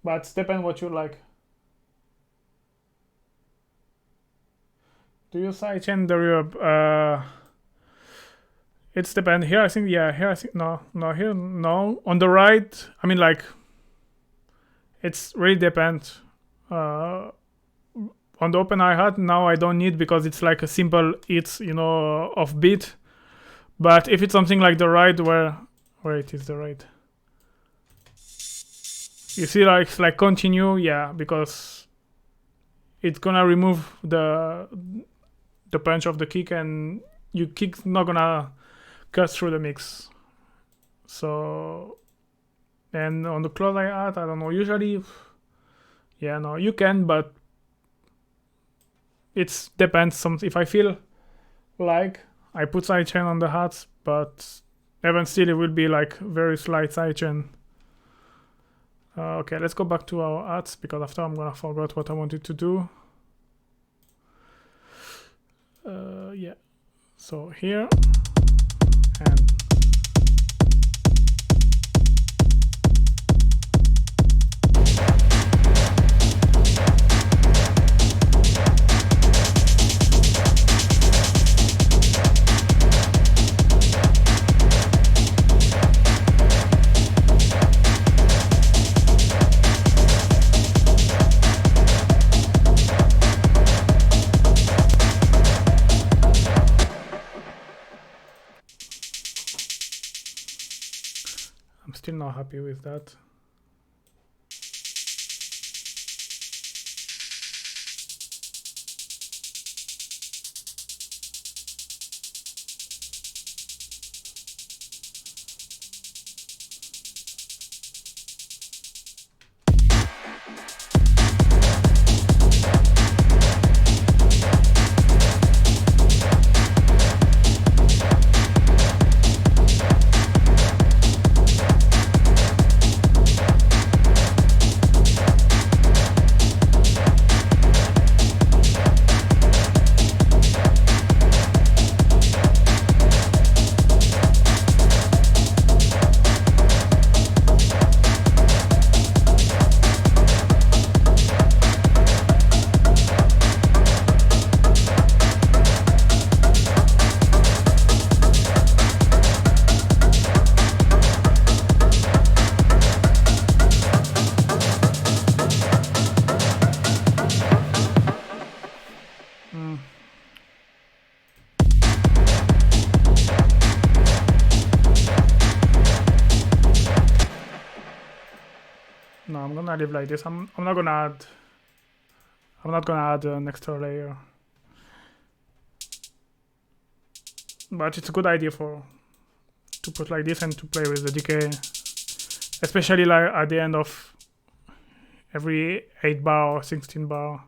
But depends what you like. Do you sidechain the reverb? It's depend. Here I think, yeah, here I think, no, here, no. On the right, I mean, like, it's really depends. On the open hi-hat, now I don't need because it's like a simple hits, you know, of beat. But if it's something like the right where it is the right. You see, like continue, yeah, because it's gonna remove the punch of the kick and your kick's not gonna cut through the mix. So, and on the close hi-hat, I don't know, usually, yeah, no, you can, but it depends. If I feel like I put sidechain on the hats, but even still it will be like very slight sidechain. Okay, let's go back to our hats because after I'm gonna forget what I wanted to do. Yeah, so here and I'm still not happy with that. No, I'm gonna leave like this. I'm not gonna add an extra layer. But it's a good idea to put like this and to play with the decay, especially like at the end of every 8 bar or 16 bar.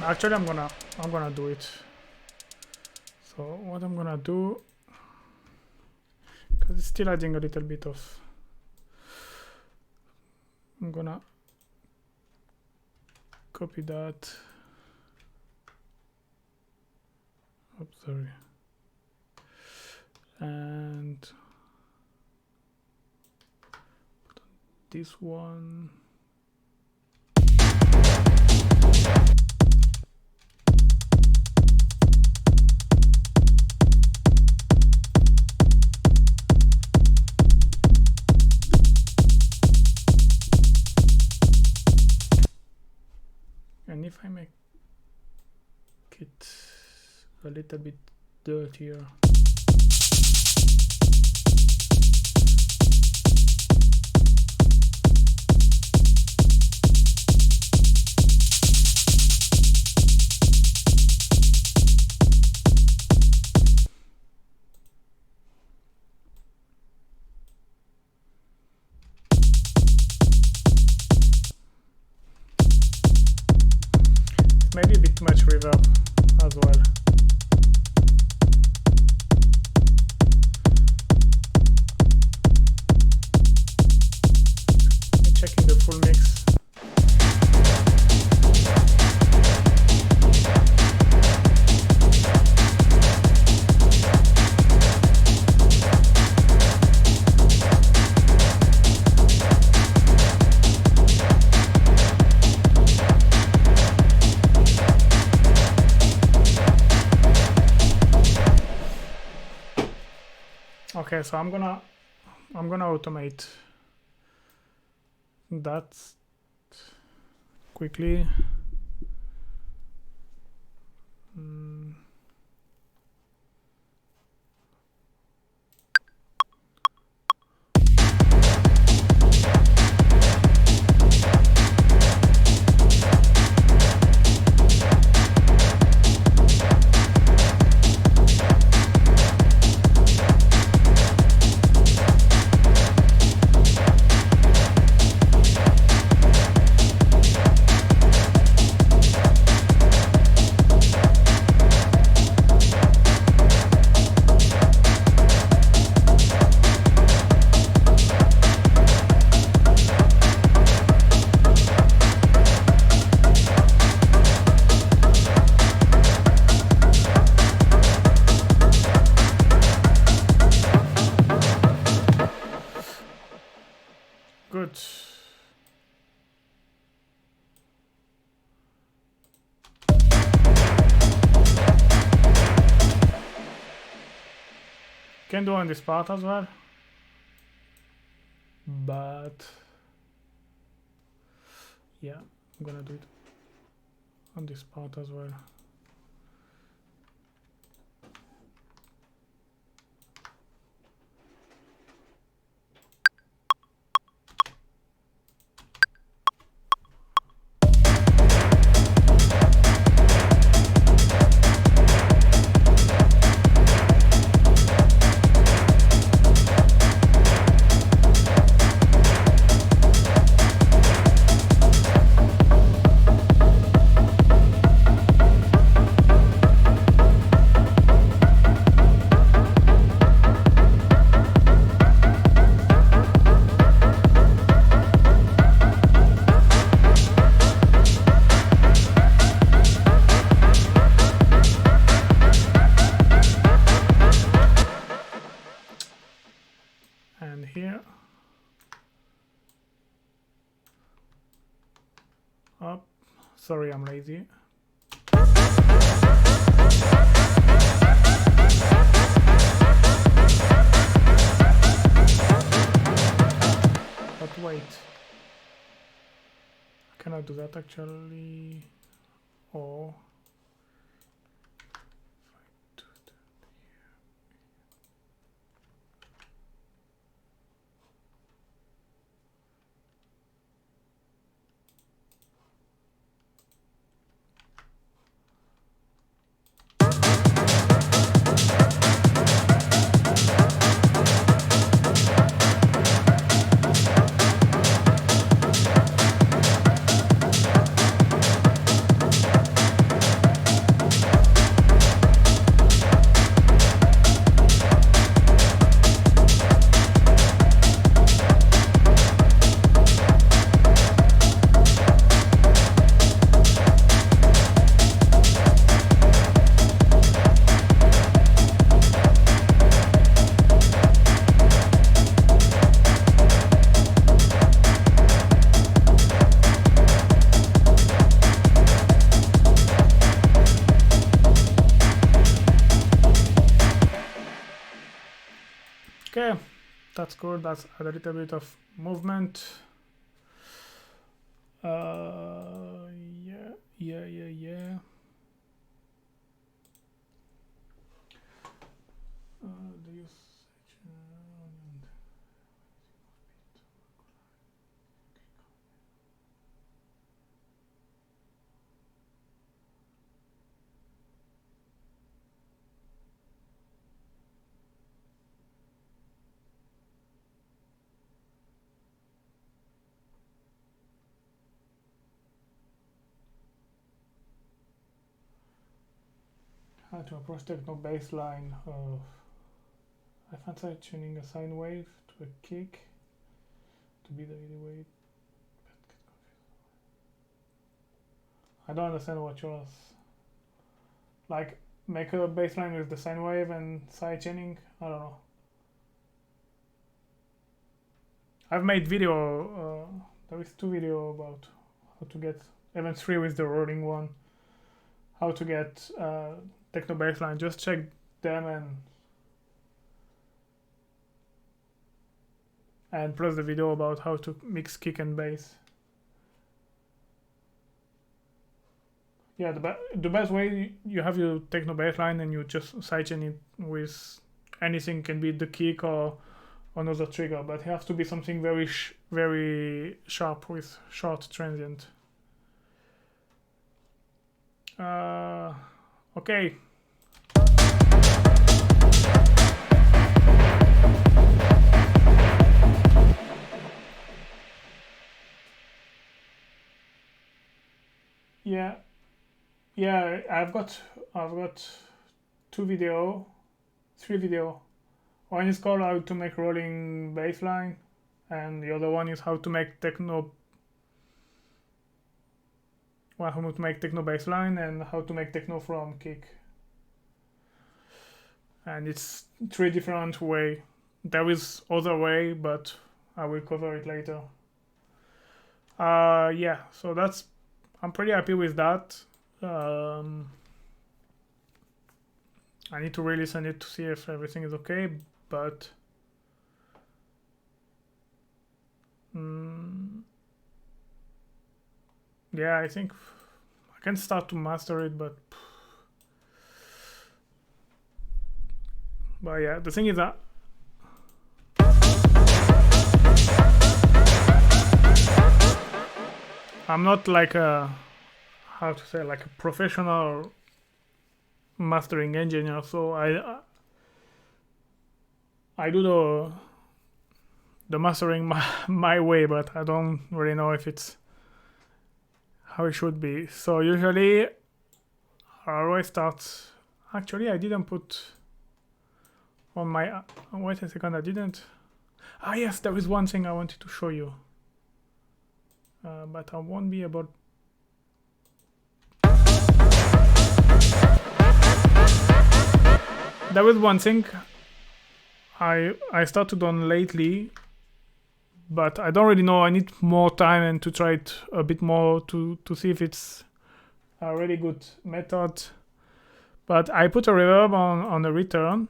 Actually, I'm gonna do it. So what I'm gonna do, because it's still adding a little bit of, I'm gonna copy that. Oops, sorry. And put on this one. little bit dirtier. Maybe a bit too much reverb as well. Checking the full mix. Okay, so I'm gonna automate that quickly. Good. Can do on this part as well, but yeah, I'm gonna do it on this part as well. And here, up. Sorry, I'm lazy. But wait, I cannot do that actually. Or okay, that's good. That's a little bit of movement. Yeah. How to approach techno baseline. I fancy tuning a sine wave to a kick to be the video wave. I don't understand what yours. Like, make a baseline with the sine wave and side chaining? I don't know. I've made video, there is 2 video about how to get event 3 with the rolling one. How to get techno baseline. Just check them and plus the video about how to mix kick and bass. Yeah, the best way, you have your techno baseline and you just sidechain it with anything, can be the kick or another trigger, but it has to be something very very sharp with short transient. Okay. Yeah, I've got 3 video. One is called how to make rolling baseline, and the other one is how to make techno. Well, how to make techno baseline and how to make techno from kick. And it's 3 different way. There is other way, but I will cover it later. Yeah, so I'm pretty happy with that. I need to re-listen it to see if everything is okay, but yeah, I think I can start to master it, but yeah, the thing is that I'm not like a, how to say, like a professional mastering engineer, so I do the mastering my way, but I don't really know if it's how it should be. So usually I always start. Actually, I didn't put on my wait a second, I didn't. Yes, there is one thing I wanted to show you, but I won't be able. There was one thing I started on lately, but I don't really know. I need more time and to try it a bit more to see if it's a really good method. But I put a reverb on the return,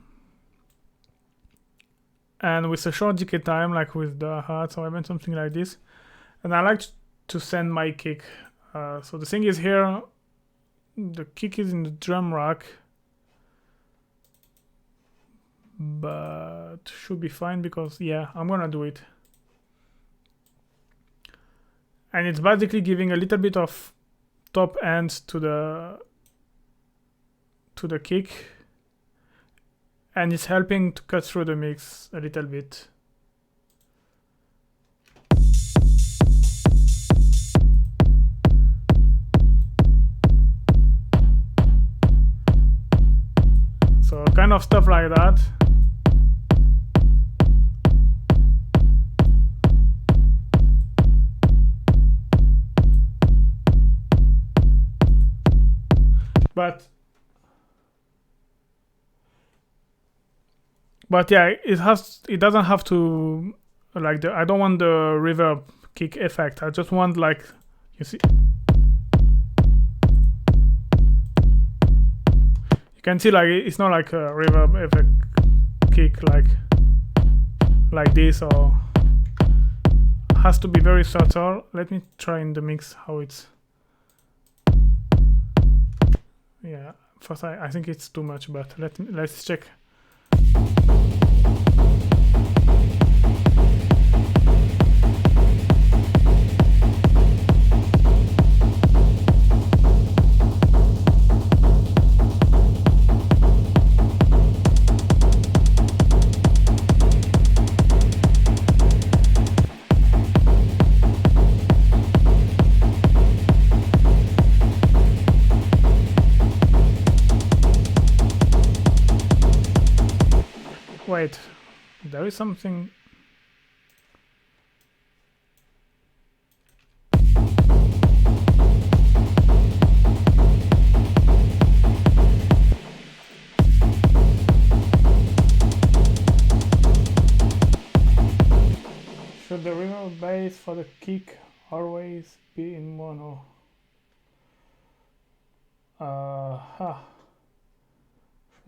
and with a short decay time, like with the hat or even something like this, and I like to send my kick. So the thing is here, the kick is in the drum rack, but should be fine because yeah, I'm gonna do it. And it's basically giving a little bit of top end to the kick, and it's helping to cut through the mix a little bit. So kind of stuff like that. But yeah, it doesn't have to, like, I don't want the reverb kick effect. I just want, like, you see, you can see, like, it's not like a reverb effect kick like this, or has to be very subtle. Let me try in the mix how it's. Yeah, first I think it's too much, but let's check. wait, there is something. Should the reverb bass for the kick always be in mono? Should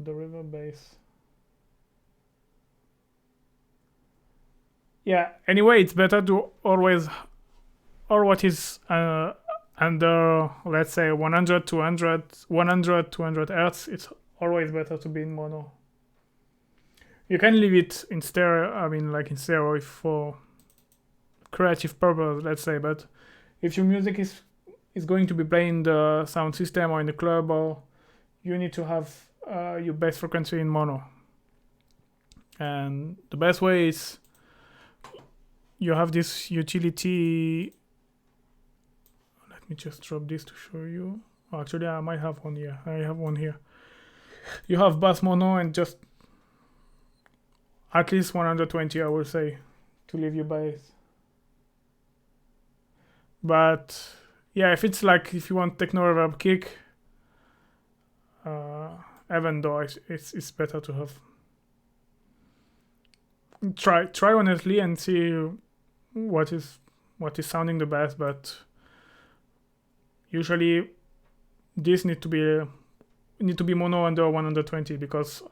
the reverb bass? Yeah, anyway, it's better to always, or what is under, let's say 100, 200 hertz, it's always better to be in mono. You can leave it in stereo, I mean like in stereo if for creative purpose, let's say, but if your music is going to be playing in the sound system or in the club, or you need to have your bass frequency in mono. And the best way is you have this utility. Let me just drop this to show you. Oh, actually, I might have one here. I have one here. You have bass mono and just at least 120, I would say, to leave your bass. But yeah, if it's like if you want techno reverb kick, even though it's better to have. Try honestly and see what is sounding the best, but usually this need to be mono under 120, because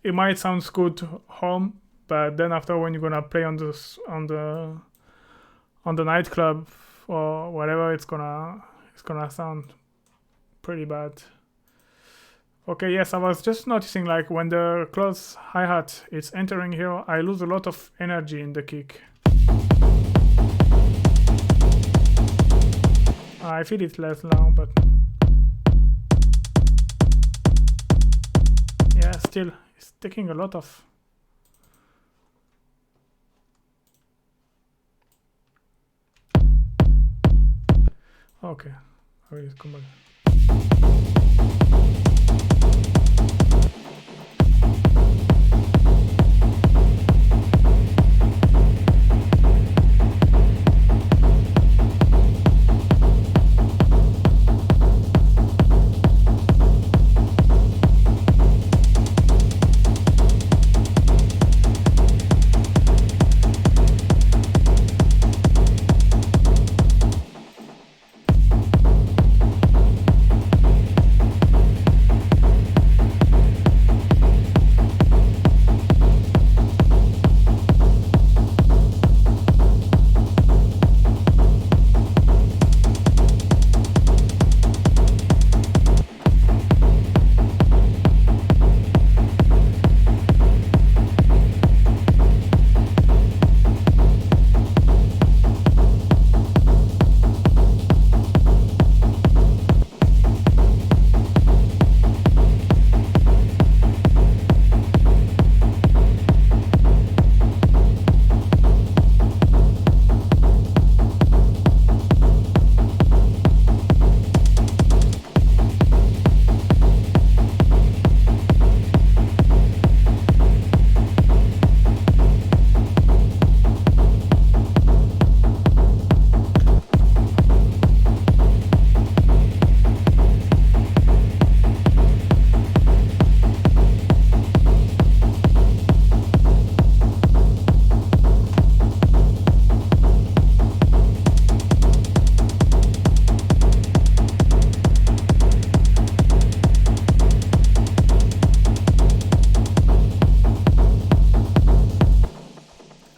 it might sound good home, but then after when you're gonna play on the nightclub or whatever, it's gonna sound pretty bad. Okay, yes, I was just noticing like when the close hi-hat is entering here, I lose a lot of energy in the kick. I feel it less loud, but yeah, still it's taking a lot of. Okay, I will come back.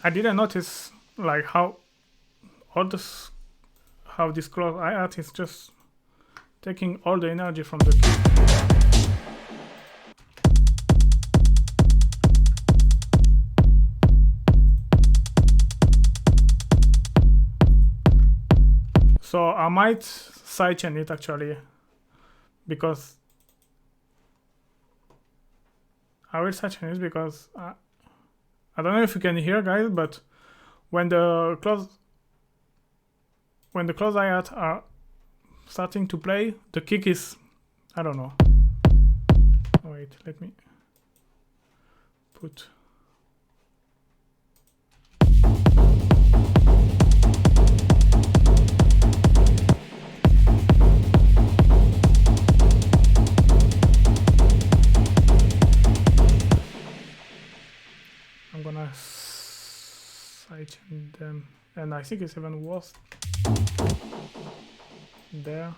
I didn't notice like how this close hi-hat is just taking all the energy from the kick. So I might sidechain it actually, because I will sidechain it because I don't know if you can hear, guys, but when the close hi-hat are starting to play, the kick is, I don't know. Wait, let me put. sidechain them, and I think it's even worse there.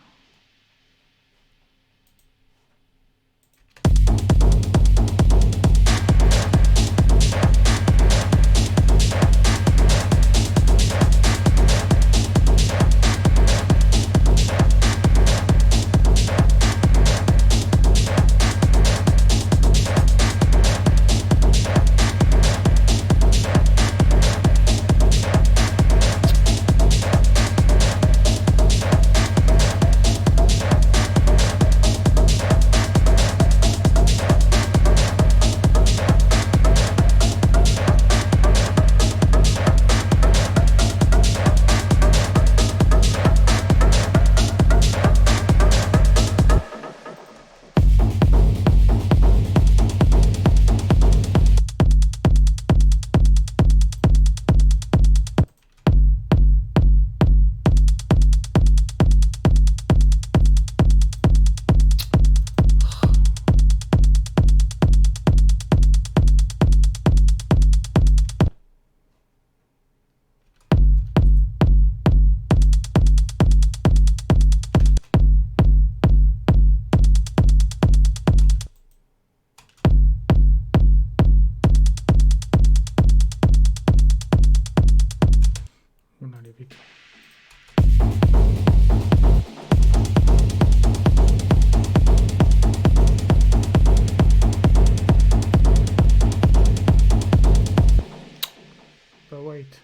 But wait.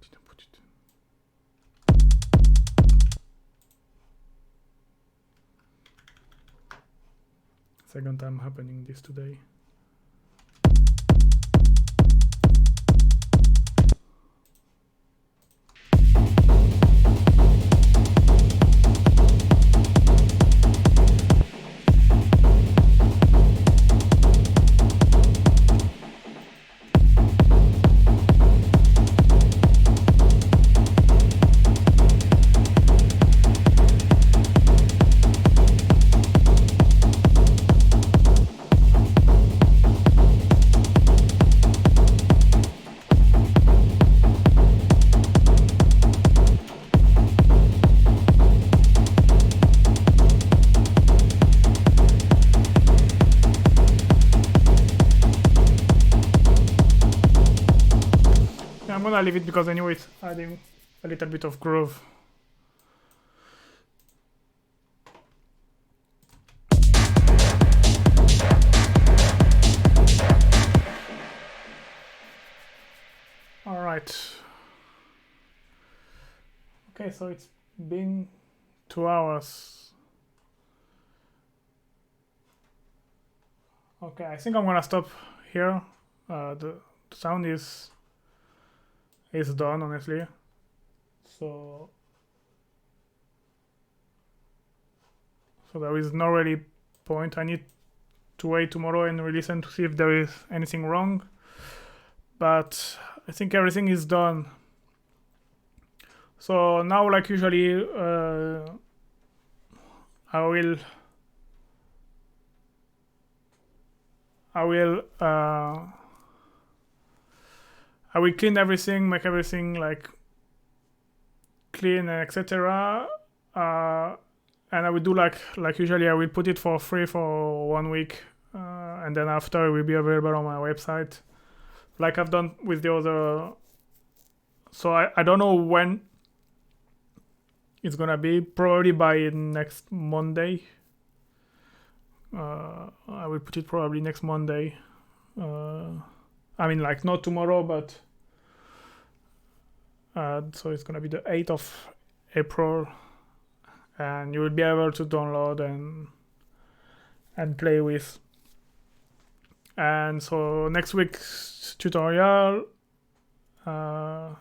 Didn't put it. Second time happening this today. I'm gonna leave it because anyway it's adding a little bit of groove. All right. Okay, so it's been 2 hours. Okay, I think I'm gonna stop here. The sound is done, honestly. So there is no really point. I need to wait tomorrow and re-listen to see if there is anything wrong. But I think everything is done. So now, like usually, I will clean everything, make everything like clean and etc. And I will do like usually I will put it for free for 1 week, and then after it will be available on my website, like I've done with the other. So I don't know when it's gonna be. Probably by next Monday. I will put it probably next Monday. I mean, like not tomorrow, but so it's gonna be the 8th of April, and you will be able to download and play with. And so next week's tutorial, and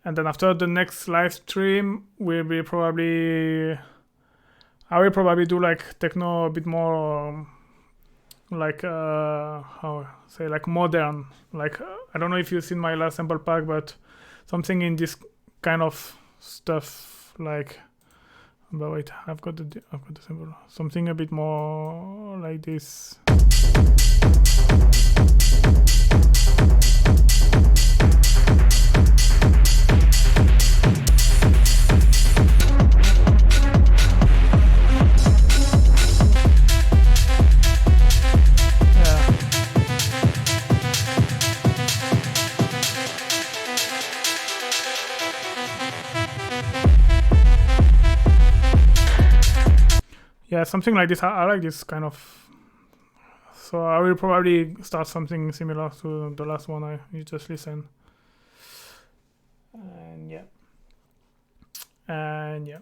then after the next live stream will be probably, I will probably do like techno a bit more like how say, like modern, like I don't know if you've seen my last sample pack, but something in this kind of stuff, like But wait, I've got the symbol. Something a bit more like this. Yeah, something like this. I like this kind of. So I will probably start something similar to the last one you just listened. And yeah.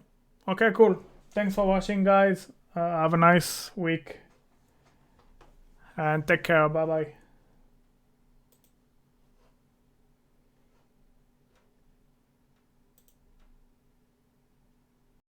Okay, cool. Thanks for watching, guys. Have a nice week. And take care. Bye-bye.